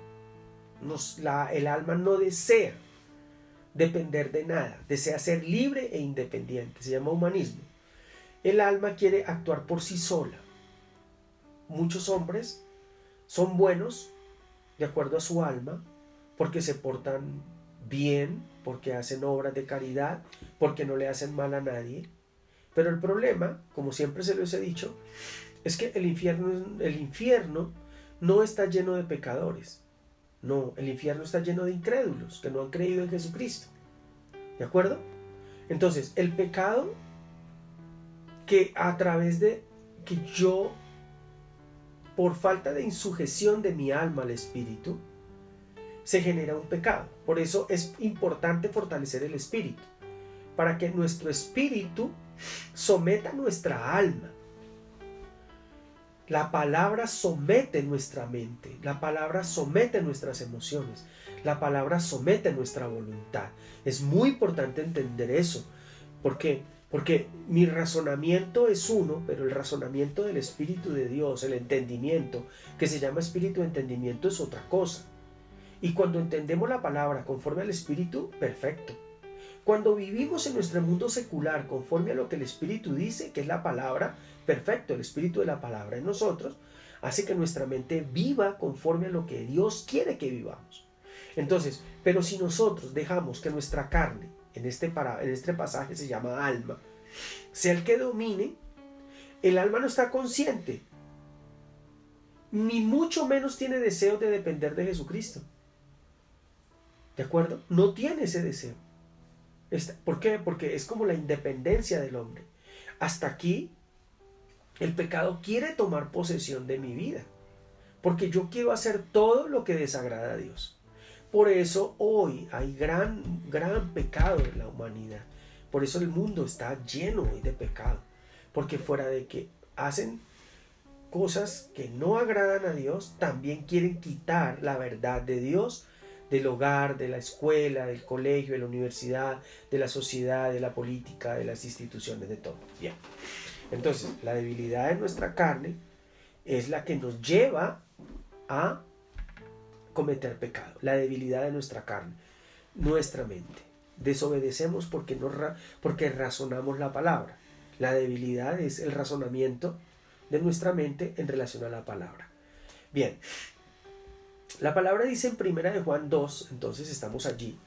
El alma no desea depender de nada, desea ser libre e independiente, se llama humanismo. El alma quiere actuar por sí sola. Muchos hombres son buenos de acuerdo a su alma, porque se portan bien, porque hacen obras de caridad, porque no le hacen mal a nadie. Pero el problema, como siempre se los he dicho, es que el infierno no está lleno de pecadores. No, el infierno está lleno de incrédulos que no han creído en Jesucristo. ¿De acuerdo? Entonces, el pecado que a través de que yo, por falta de insujeción de mi alma al espíritu, se genera un pecado. Por eso es importante fortalecer el espíritu, para que nuestro espíritu someta nuestra alma. La palabra somete nuestra mente, la palabra somete nuestras emociones, la palabra somete nuestra voluntad. Es muy importante entender eso. ¿Por qué? Porque mi razonamiento es uno, pero el razonamiento del Espíritu de Dios, el entendimiento, que se llama espíritu de entendimiento, es otra cosa. Y cuando entendemos la palabra conforme al Espíritu, perfecto. Cuando vivimos en nuestro mundo secular conforme a lo que el Espíritu dice, que es la palabra, perfecto, el Espíritu de la palabra en nosotros hace que nuestra mente viva conforme a lo que Dios quiere que vivamos. Entonces, pero si nosotros dejamos que nuestra carne, en este pasaje se llama alma, sea el que domine, el alma no está consciente, ni mucho menos tiene deseo de depender de Jesucristo. ¿De acuerdo? No tiene ese deseo. ¿Por qué? Porque es como la independencia del hombre. Hasta aquí el pecado quiere tomar posesión de mi vida, porque yo quiero hacer todo lo que desagrada a Dios. Por eso hoy hay gran pecado en la humanidad. Por eso el mundo está lleno hoy de pecado, porque fuera de que hacen cosas que no agradan a Dios, también quieren quitar la verdad de Dios del hogar, de la escuela, del colegio, de la universidad, de la sociedad, de la política, de las instituciones, de todo. Bien. Entonces, la debilidad de nuestra carne es la que nos lleva a cometer pecado. La debilidad de nuestra carne, nuestra mente. Desobedecemos porque razonamos la palabra. La debilidad es el razonamiento de nuestra mente en relación a la palabra. Bien, la palabra dice en 1 Juan 2, entonces estamos allí.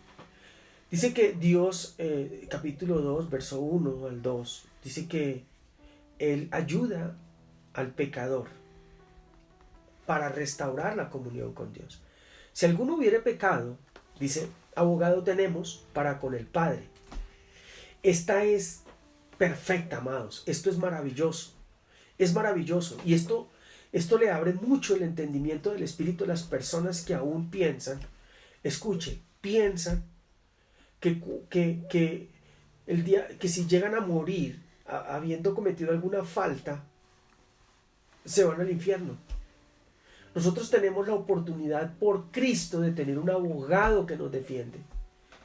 Dice que Dios, capítulo 2, verso 1 al 2, dice que Él ayuda al pecador para restaurar la comunión con Dios. Si alguno hubiere pecado, dice, abogado tenemos para con el Padre. Esta es perfecta, amados. Esto es maravilloso. Es maravilloso. Y esto le abre mucho el entendimiento del espíritu a las personas que aún piensan, escuche, piensan que el día que si llegan a morir habiendo cometido alguna falta, se van al infierno. Nosotros tenemos la oportunidad por Cristo de tener un abogado que nos defiende.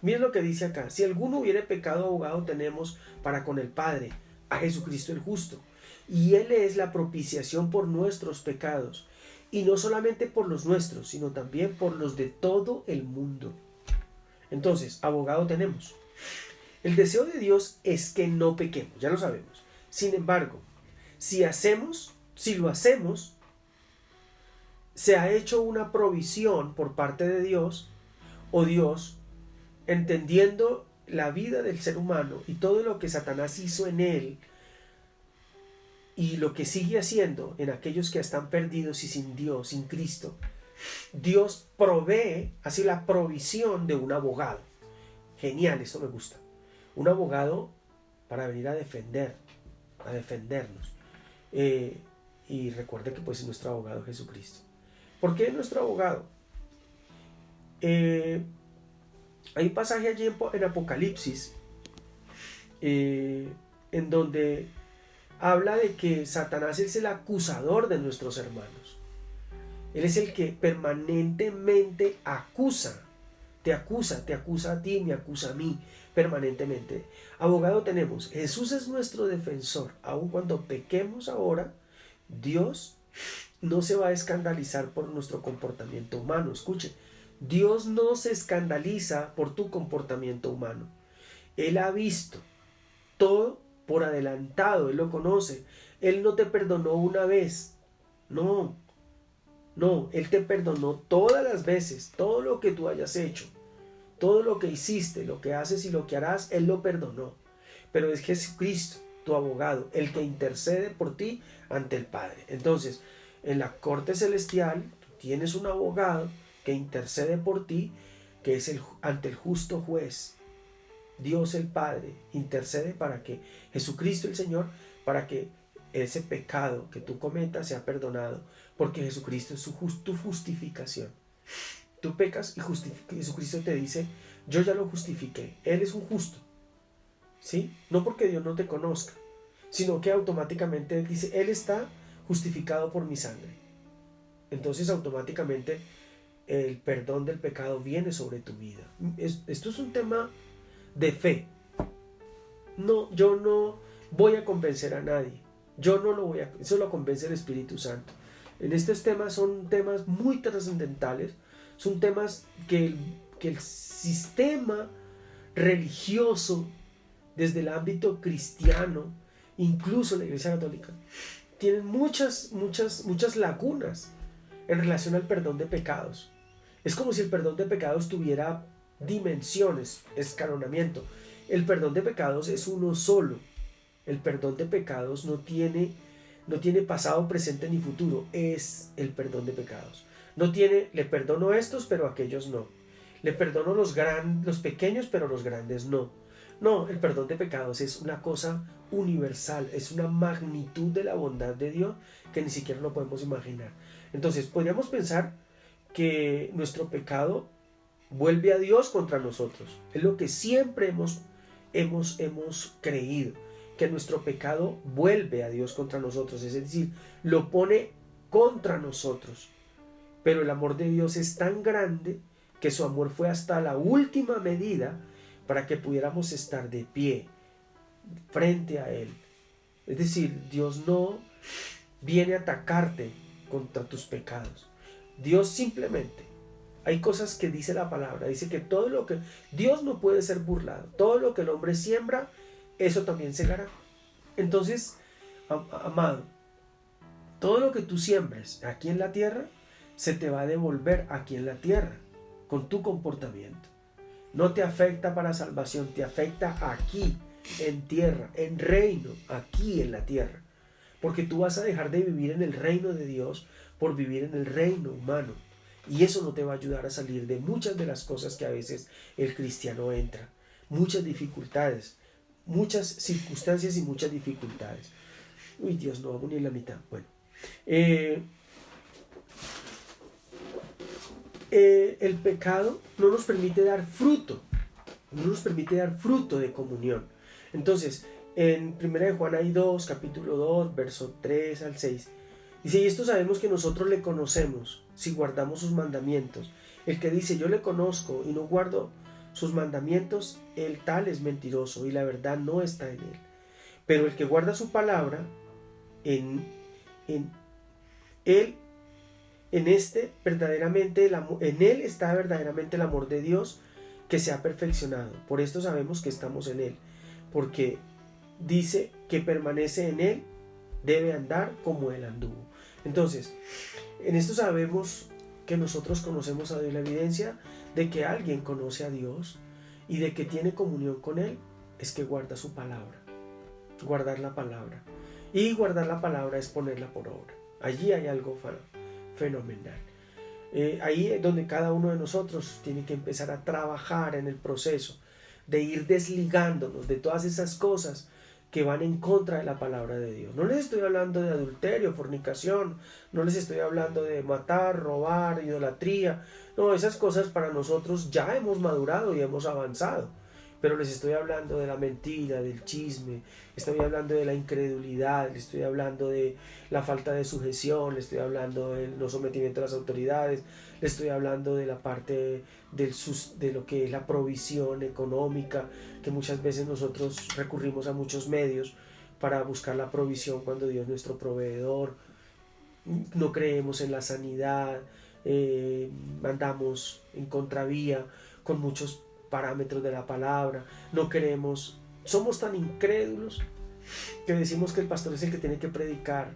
Miren lo que dice acá: si alguno hubiere pecado, abogado tenemos para con el Padre, a Jesucristo el justo. Y Él es la propiciación por nuestros pecados, y no solamente por los nuestros, sino también por los de todo el mundo. Entonces, abogado tenemos. El deseo de Dios es que no pequemos, ya lo sabemos. Sin embargo, si lo hacemos, se ha hecho una provisión por parte de Dios, o Dios, entendiendo la vida del ser humano y todo lo que Satanás hizo en él y lo que sigue haciendo en aquellos que están perdidos y sin Dios, sin Cristo. Dios provee, así la provisión de un abogado. Genial, esto me gusta. Un abogado para venir a defendernos. Y recuerde que pues es nuestro abogado Jesucristo. ¿Por qué nuestro abogado? Hay un pasaje allí en Apocalipsis en donde habla de que Satanás es el acusador de nuestros hermanos. Él es el que permanentemente acusa. Te acusa a ti, me acusa a mí permanentemente. Abogado tenemos. Jesús es nuestro defensor. Aun cuando pequemos ahora, Dios no se va a escandalizar por nuestro comportamiento humano. Escuche, Dios no se escandaliza por tu comportamiento humano. Él ha visto todo por adelantado, Él lo conoce. Él no te perdonó una vez. No, Él te perdonó todas las veces, todo lo que tú hayas hecho, todo lo que hiciste, lo que haces y lo que harás, Él lo perdonó. Pero es Jesucristo, tu abogado, el que intercede por ti ante el Padre. Entonces, en la corte celestial, tú tienes un abogado que intercede por ti, que es ante el justo juez. Dios el Padre intercede para que Jesucristo el Señor, para que ese pecado que tú cometas sea perdonado, porque Jesucristo es tu justificación. Tú pecas y Jesucristo te dice, yo ya lo justifiqué, Él es un justo. ¿Sí? No porque Dios no te conozca, sino que automáticamente Él dice, Él está justificado por mi sangre. Entonces automáticamente el perdón del pecado viene sobre tu vida. Esto es un tema de fe. No, yo no voy a convencer a nadie. Yo no lo voy a... Eso lo convence el Espíritu Santo. En estos temas son temas muy trascendentales. Son temas que el sistema religioso, desde el ámbito cristiano, incluso la Iglesia Católica, tienen muchas lagunas en relación al perdón de pecados. Es como si el perdón de pecados tuviera dimensiones, escalonamiento. El perdón de pecados es uno solo. El perdón de pecados no tiene pasado, presente ni futuro. Es el perdón de pecados. No tiene, le perdono a estos, pero a aquellos no. Le perdono los pequeños, pero los grandes no. No, el perdón de pecados es una cosa universal, es una magnitud de la bondad de Dios que ni siquiera lo podemos imaginar. Entonces, podríamos pensar que nuestro pecado vuelve a Dios contra nosotros. Es lo que siempre hemos creído, que nuestro pecado vuelve a Dios contra nosotros, es decir, lo pone contra nosotros. Pero el amor de Dios es tan grande que su amor fue hasta la última medida para que pudiéramos estar de pie frente a Él. Es decir, Dios no viene a atacarte contra tus pecados. Dios simplemente, hay cosas que dice la palabra, dice que todo lo que Dios no puede ser burlado, todo lo que el hombre siembra, eso también segará. Entonces, amado, Todo lo que tú siembres aquí en la tierra, se te va a devolver aquí en la tierra, con tu comportamiento. No te afecta para salvación, te afecta aquí, en tierra, en reino, aquí en la tierra. Porque tú vas a dejar de vivir en el reino de Dios por vivir en el reino humano. Y eso no te va a ayudar a salir de muchas de las cosas que a veces el cristiano entra. Muchas dificultades, muchas circunstancias y muchas dificultades. Uy, Dios, no vamos ni en la mitad. Bueno. El pecado no nos permite dar fruto. No nos permite dar fruto de comunión. Entonces, en 1 de Juan hay 2, capítulo 2, verso 3 al 6. Dice, y esto sabemos que nosotros le conocemos si guardamos sus mandamientos. El que dice, yo le conozco y no guardo sus mandamientos, el tal es mentiroso y la verdad no está en él. Pero el que guarda su palabra, en él está verdaderamente el amor de Dios que se ha perfeccionado. Por esto sabemos que estamos en él, porque dice que permanece en él, debe andar como él anduvo. Entonces, en esto sabemos que nosotros conocemos a Dios. La evidencia de que alguien conoce a Dios y de que tiene comunión con él es que guarda su palabra. Guardar la palabra. Y guardar la palabra es ponerla por obra. Allí hay algo fenomenal. Ahí es donde cada uno de nosotros tiene que empezar a trabajar en el proceso de ir desligándonos de todas esas cosas que van en contra de la palabra de Dios. No les estoy hablando de adulterio, fornicación, no les estoy hablando de matar, robar, idolatría. No, esas cosas para nosotros ya hemos madurado y hemos avanzado. Pero les estoy hablando de la mentira, del chisme, estoy hablando de la incredulidad, les estoy hablando de la falta de sujeción, les estoy hablando del no sometimiento a las autoridades, les estoy hablando de la parte de lo que es la provisión económica, que muchas veces nosotros recurrimos a muchos medios para buscar la provisión cuando Dios es nuestro proveedor. No creemos en la sanidad, andamos en contravía con muchos parámetros de la palabra, no queremos, somos tan incrédulos que decimos que el pastor es el que tiene que predicar,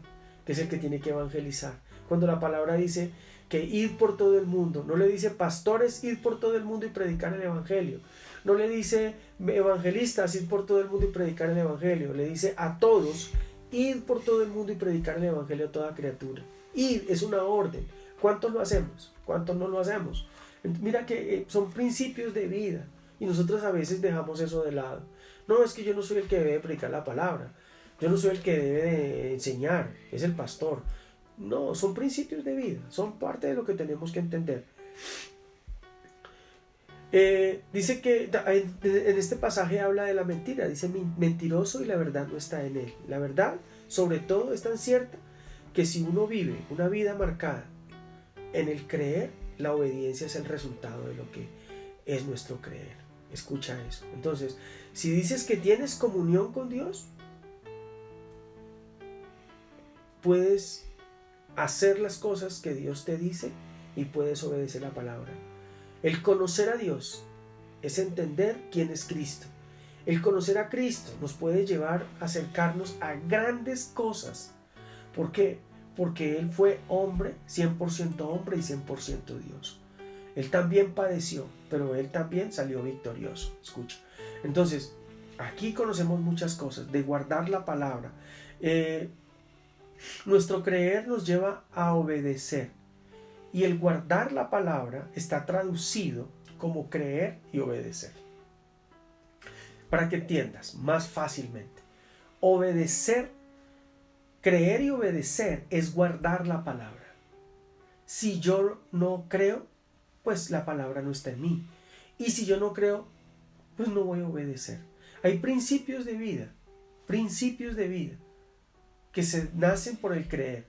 que es el que tiene que evangelizar, cuando la palabra dice que id por todo el mundo. No le dice pastores, id por todo el mundo y predicar el evangelio, no le dice evangelistas, id por todo el mundo y predicar el evangelio, le dice a todos, id por todo el mundo y predicar el evangelio a toda criatura. Id es una orden. ¿Cuántos lo hacemos? ¿Cuántos no lo hacemos? Mira que son principios de vida y nosotros a veces dejamos eso de lado. No, es que yo no soy el que debe predicar la palabra, yo no soy el que debe de enseñar, es el pastor. No, son principios de vida, son parte de lo que tenemos que entender. Dice que en este pasaje habla de la mentira, dice mentiroso y la verdad no está en él. La verdad, sobre todo, es tan cierta que si uno vive una vida marcada en el creer, la obediencia es el resultado de lo que es nuestro creer. Escucha eso. Entonces, si dices que tienes comunión con Dios, puedes hacer las cosas que Dios te dice y puedes obedecer la palabra. El conocer a Dios es entender quién es Cristo. El conocer a Cristo nos puede llevar a acercarnos a grandes cosas. ¿Por qué? Porque Él fue hombre, 100% hombre y 100% Dios. Él también padeció, pero Él también salió victorioso. Escucha. Entonces, aquí conocemos muchas cosas, de guardar la palabra. Nuestro creer nos lleva a obedecer. Y el guardar la palabra está traducido como creer y obedecer. Para que entiendas más fácilmente. Obedecer, creer y obedecer es guardar la palabra. Si yo no creo, pues la palabra no está en mí. Y si yo no creo, pues no voy a obedecer. Hay principios de vida que se nacen por el creer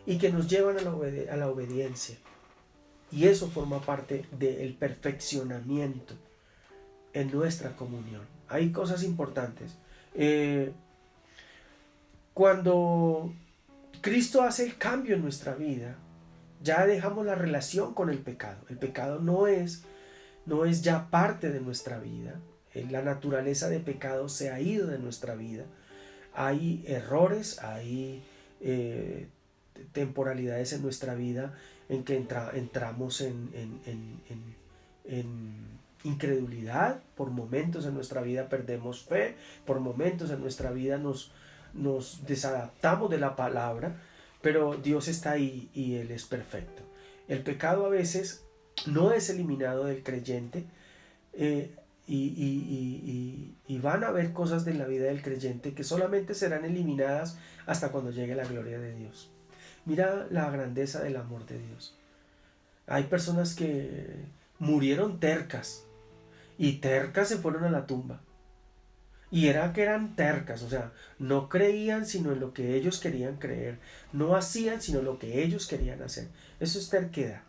y que nos llevan a la obediencia. Y eso forma parte del perfeccionamiento en nuestra comunión. Hay cosas importantes. Cuando Cristo hace el cambio en nuestra vida, ya dejamos la relación con el pecado. El pecado no es ya parte de nuestra vida. La naturaleza de pecado se ha ido de nuestra vida. Hay errores, hay temporalidades en nuestra vida en que entramos en incredulidad, por momentos en nuestra vida perdemos fe, por momentos en nuestra vida nos desadaptamos de la palabra, pero Dios está ahí y Él es perfecto. El pecado a veces no es eliminado del creyente, y van a haber cosas en la vida del creyente que solamente serán eliminadas hasta cuando llegue la gloria de Dios. Mira la grandeza del amor de Dios. Hay personas que murieron tercas y tercas se fueron a la tumba. Y era que eran tercas, o sea, no creían sino en lo que ellos querían creer, no hacían sino lo que ellos querían hacer. Eso es terquedad.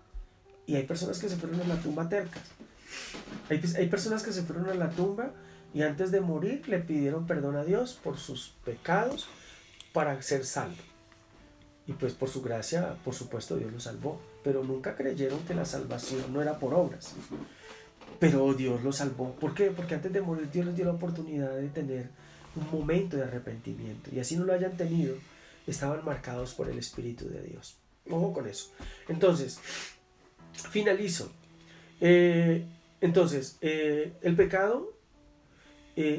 Y hay personas que se fueron a la tumba tercas. Hay personas que se fueron a la tumba y antes de morir le pidieron perdón a Dios por sus pecados para ser salvos. Y pues por su gracia, por supuesto, Dios los salvó. Pero nunca creyeron que la salvación no era por obras. Pero Dios los salvó. ¿Por qué? Porque antes de morir Dios les dio la oportunidad de tener un momento de arrepentimiento. Y así no lo hayan tenido, estaban marcados por el Espíritu de Dios. Ojo con eso. Entonces, finalizo. El pecado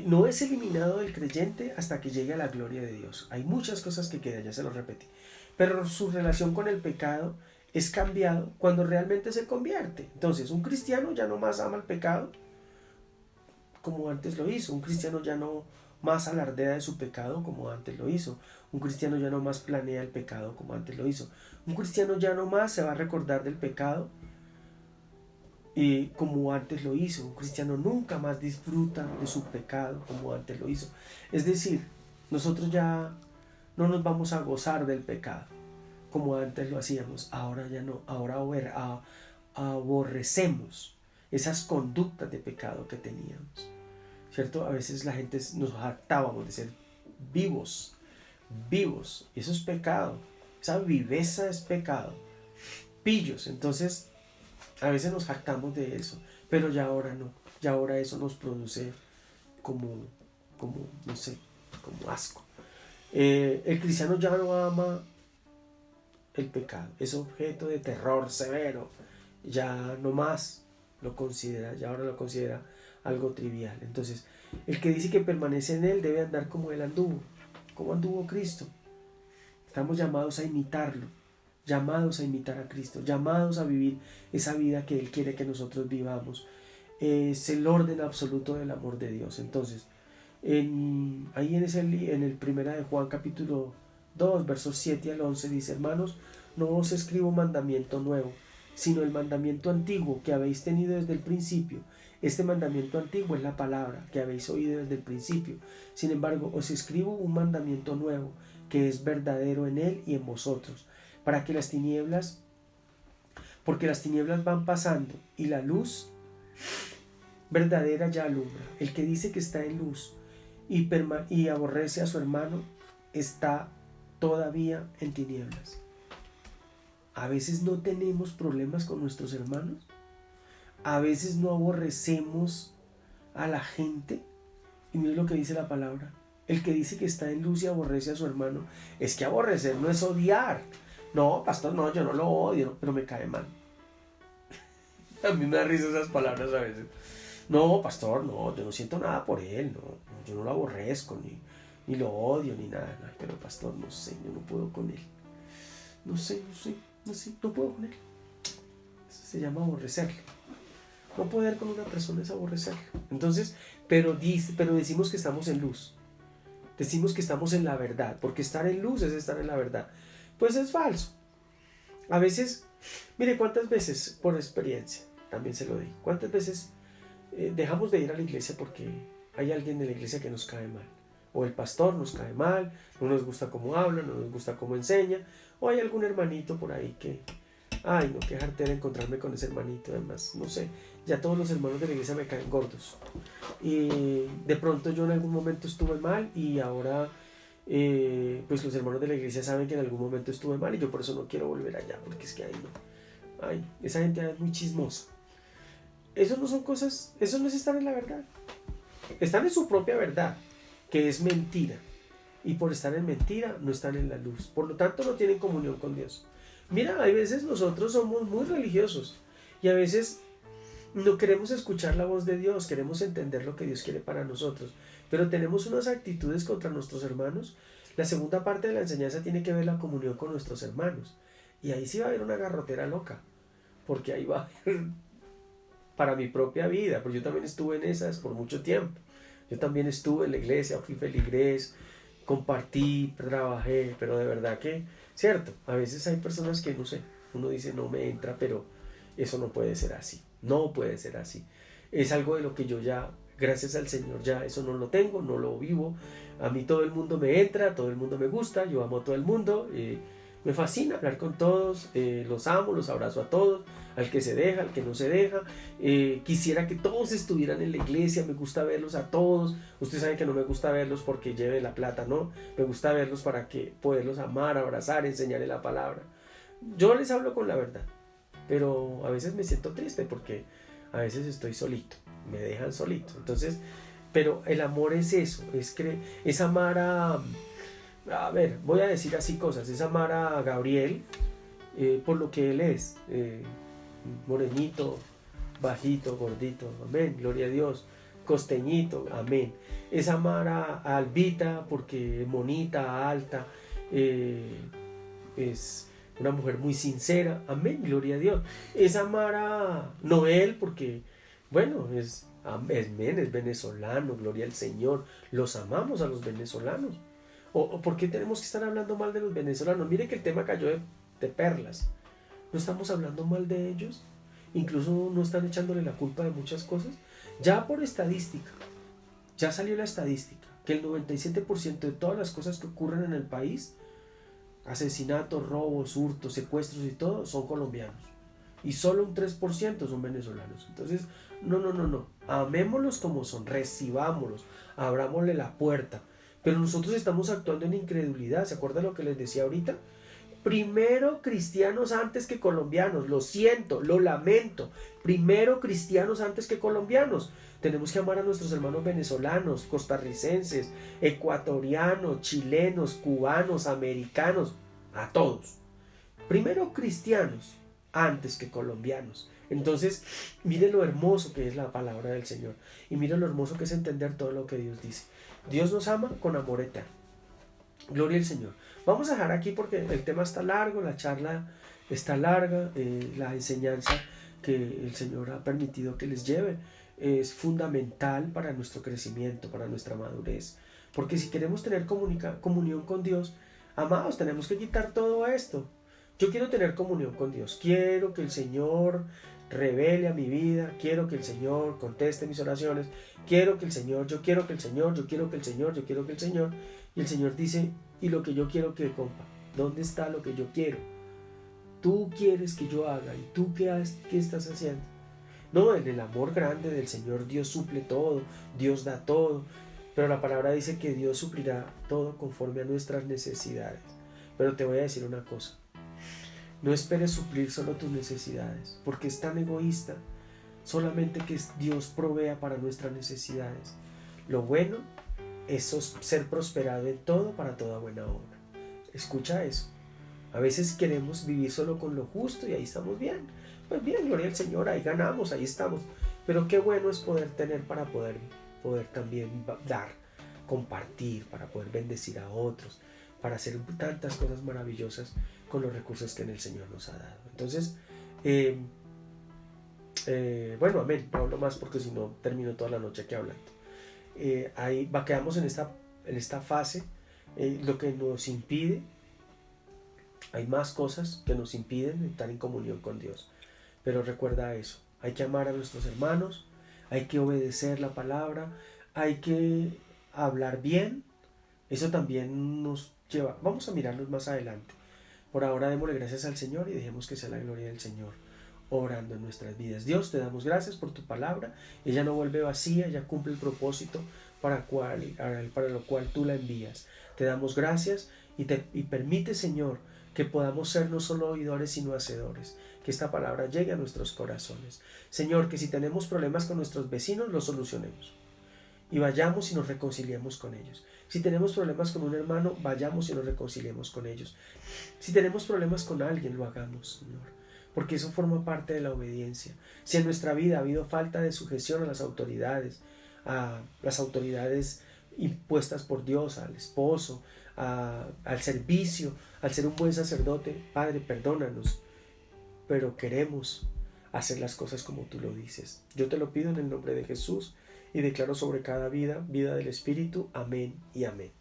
no es eliminado del creyente hasta que llegue a la gloria de Dios. Hay muchas cosas que quedan, ya se lo repetí. Pero su relación con el pecado es cambiado cuando realmente se convierte. Entonces, un cristiano ya no más ama el pecado como antes lo hizo. Un cristiano ya no más alardea de su pecado como antes lo hizo. Un cristiano ya no más planea el pecado como antes lo hizo. Un cristiano ya no más se va a recordar del pecado como antes lo hizo. Un cristiano nunca más disfruta de su pecado como antes lo hizo. Es decir, nosotros ya no nos vamos a gozar del pecado como antes lo hacíamos. Ahora ya no. Ahora aborrecemos esas conductas de pecado que teníamos, ¿cierto? A veces la gente nos jactábamos de ser vivos, y eso es pecado. Esa viveza es pecado. Pillos. Entonces a veces nos jactamos de eso, pero ya ahora no. Ya ahora eso nos produce como no sé, como asco. El cristiano ya no ama el pecado, es objeto de terror severo, ya no más lo considera, ya ahora lo considera algo trivial. Entonces, el que dice que permanece en él debe andar como él anduvo, como anduvo Cristo. Estamos llamados a imitarlo, llamados a imitar a Cristo, llamados a vivir esa vida que Él quiere que nosotros vivamos. Es el orden absoluto del amor de Dios. Entonces, en el primera de Juan capítulo 2, versos 7 al 11 dice: hermanos, no os escribo mandamiento nuevo, sino el mandamiento antiguo que habéis tenido desde el principio. Este mandamiento antiguo es la palabra que habéis oído desde el principio. Sin embargo, os escribo un mandamiento nuevo, que es verdadero en él y en vosotros, porque las tinieblas van pasando y la luz verdadera ya alumbra. El que dice que está en luz y aborrece a su hermano está todavía en tinieblas. A veces no tenemos problemas con nuestros hermanos, a veces no aborrecemos a la gente. Y mira lo que dice la palabra: el que dice que está en luz y aborrece a su hermano. Es que aborrecer no es odiar. No, pastor, no, yo no lo odio, pero me cae mal. A mí me da risa esas palabras a veces. No, pastor, no, yo no siento nada por él, no, yo no lo aborrezco, ni lo odio, ni nada. No, pero pastor, no sé, yo no puedo con él. No puedo con él. Eso se llama aborrecerle. No poder con una persona es aborrecerle. Entonces, pero decimos que estamos en luz. Decimos que estamos en la verdad, porque estar en luz es estar en la verdad. Pues es falso. A veces, mire cuántas veces, por experiencia, también se lo digo, cuántas veces dejamos de ir a la iglesia porque hay alguien de la iglesia que nos cae mal. O el pastor nos cae mal, no nos gusta cómo habla, no nos gusta cómo enseña. O hay algún hermanito por ahí que, ay no, qué jartera encontrarme con ese hermanito. Además, no sé, ya todos los hermanos de la iglesia me caen gordos. Y de pronto yo en algún momento estuve mal y ahora pues los hermanos de la iglesia saben que en algún momento estuve mal y yo por eso no quiero volver allá, porque es que ahí no. Ay, esa gente es muy chismosa. Eso no son cosas, eso no es estar en la verdad. Están en su propia verdad, que es mentira. y por estar en mentira no están en la luz. Por lo tanto no tienen comunión con Dios. Mira, a veces nosotros somos muy religiosos y a veces no queremos escuchar la voz de Dios, queremos entender lo que Dios quiere para nosotros, pero tenemos unas actitudes contra nuestros hermanos. La segunda parte de la enseñanza tiene que ver la comunión con nuestros hermanos, y ahí sí va a haber una garrotera loca, porque ahí va a haber, para mi propia vida, porque yo también estuve en esas por mucho tiempo. Yo también estuve en la iglesia, fui feligrés, compartí, trabajé, pero de verdad que, cierto, a veces hay personas que no sé, uno dice no me entra, pero eso no puede ser así, no puede ser así. Es algo de lo que yo ya, gracias al Señor, ya eso no lo tengo, no lo vivo. A mí todo el mundo me entra, todo el mundo me gusta, yo amo a todo el mundo, me fascina hablar con todos, los amo, los abrazo a todos, al que se deja, al que no se deja. Quisiera que todos estuvieran en la iglesia, me gusta verlos a todos. Ustedes saben que no me gusta verlos porque lleve la plata, no, me gusta verlos para que poderlos amar, abrazar, enseñarles la palabra. Yo les hablo con la verdad, pero a veces me siento triste porque a veces estoy solito, me dejan solito. Entonces, pero el amor es eso, es amar a ver, voy a decir así cosas, es amar a Gabriel por lo que él es, morenito, bajito, gordito, amén, gloria a Dios, costeñito, amén. Es amar a Albita porque es bonita, alta, es una mujer muy sincera, amén, gloria a Dios. Es amar a Noel porque, bueno, es venezolano, gloria al Señor, los amamos a los venezolanos. ¿O por qué tenemos que estar hablando mal de los venezolanos? Mire que el tema cayó de perlas. ¿No estamos hablando mal de ellos? Incluso no están echándole la culpa de muchas cosas. Ya por estadística, ya salió la estadística, que el 97% de todas las cosas que ocurren en el país, asesinatos, robos, hurtos, secuestros y todo, son colombianos. Y solo un 3% son venezolanos. Entonces, no. Amémoslos como son, recibámoslos, abrámosle la puerta. Pero nosotros estamos actuando en incredulidad. ¿Se acuerdan lo que les decía ahorita? Primero cristianos antes que colombianos. Lo siento, lo lamento. Primero cristianos antes que colombianos. Tenemos que amar a nuestros hermanos venezolanos, costarricenses, ecuatorianos, chilenos, cubanos, americanos, a todos. Primero cristianos antes que colombianos. Entonces, mire lo hermoso que es la palabra del Señor y mire lo hermoso que es entender todo lo que Dios dice. Dios nos ama con amor eterno. Gloria al Señor. Vamos a dejar aquí porque el tema está largo, la charla está larga, la enseñanza que el Señor ha permitido que les lleve es fundamental para nuestro crecimiento, para nuestra madurez. Porque si queremos tener comunión con Dios, amados, tenemos que quitar todo esto. Yo quiero tener comunión con Dios, quiero que el Señor revele a mi vida, quiero que el Señor conteste mis oraciones, quiero que el Señor, yo quiero que el Señor, yo quiero que el Señor, yo quiero que el Señor. Y el Señor dice, ¿y lo que yo quiero qué, compa? ¿Dónde está lo que yo quiero? Tú quieres que yo haga, ¿y tú qué estás haciendo? No, en el amor grande del Señor Dios suple todo, Dios da todo, pero la palabra dice que Dios suplirá todo conforme a nuestras necesidades. Pero te voy a decir una cosa, no esperes suplir solo tus necesidades, porque es tan egoísta solamente que Dios provea para nuestras necesidades. Lo bueno es ser prosperado en todo para toda buena obra. Escucha eso. A veces queremos vivir solo con lo justo y ahí estamos bien. Pues bien, gloria al Señor, ahí ganamos, ahí estamos. Pero qué bueno es poder tener para poder también dar, compartir, para poder bendecir a otros, para hacer tantas cosas maravillosas con los recursos que el Señor nos ha dado. Entonces, bueno, amén, no hablo más porque si no termino toda la noche aquí hablando. Ahí quedamos en esta fase, lo que nos impide, hay más cosas que nos impiden estar en comunión con Dios, pero recuerda eso, hay que amar a nuestros hermanos, hay que obedecer la palabra, hay que hablar bien, eso también nos lleva, vamos a mirarlos más adelante. Por ahora démosle gracias al Señor y dejemos que sea la gloria del Señor obrando en nuestras vidas. Dios, te damos gracias por tu palabra. Ella no vuelve vacía, ella cumple el propósito para lo cual tú la envías. Te damos gracias y permite, Señor, que podamos ser no solo oidores sino hacedores, que esta palabra llegue a nuestros corazones. Señor, que si tenemos problemas con nuestros vecinos los solucionemos y vayamos y nos reconciliemos con ellos. Si tenemos problemas con un hermano, vayamos y nos reconciliemos con ellos. Si tenemos problemas con alguien, lo hagamos, Señor, porque eso forma parte de la obediencia. Si en nuestra vida ha habido falta de sujeción a las autoridades impuestas por Dios, al esposo, al servicio, al ser un buen sacerdote, Padre, perdónanos, pero queremos hacer las cosas como tú lo dices. Yo te lo pido en el nombre de Jesús y declaro sobre cada vida, vida del Espíritu. Amén y amén.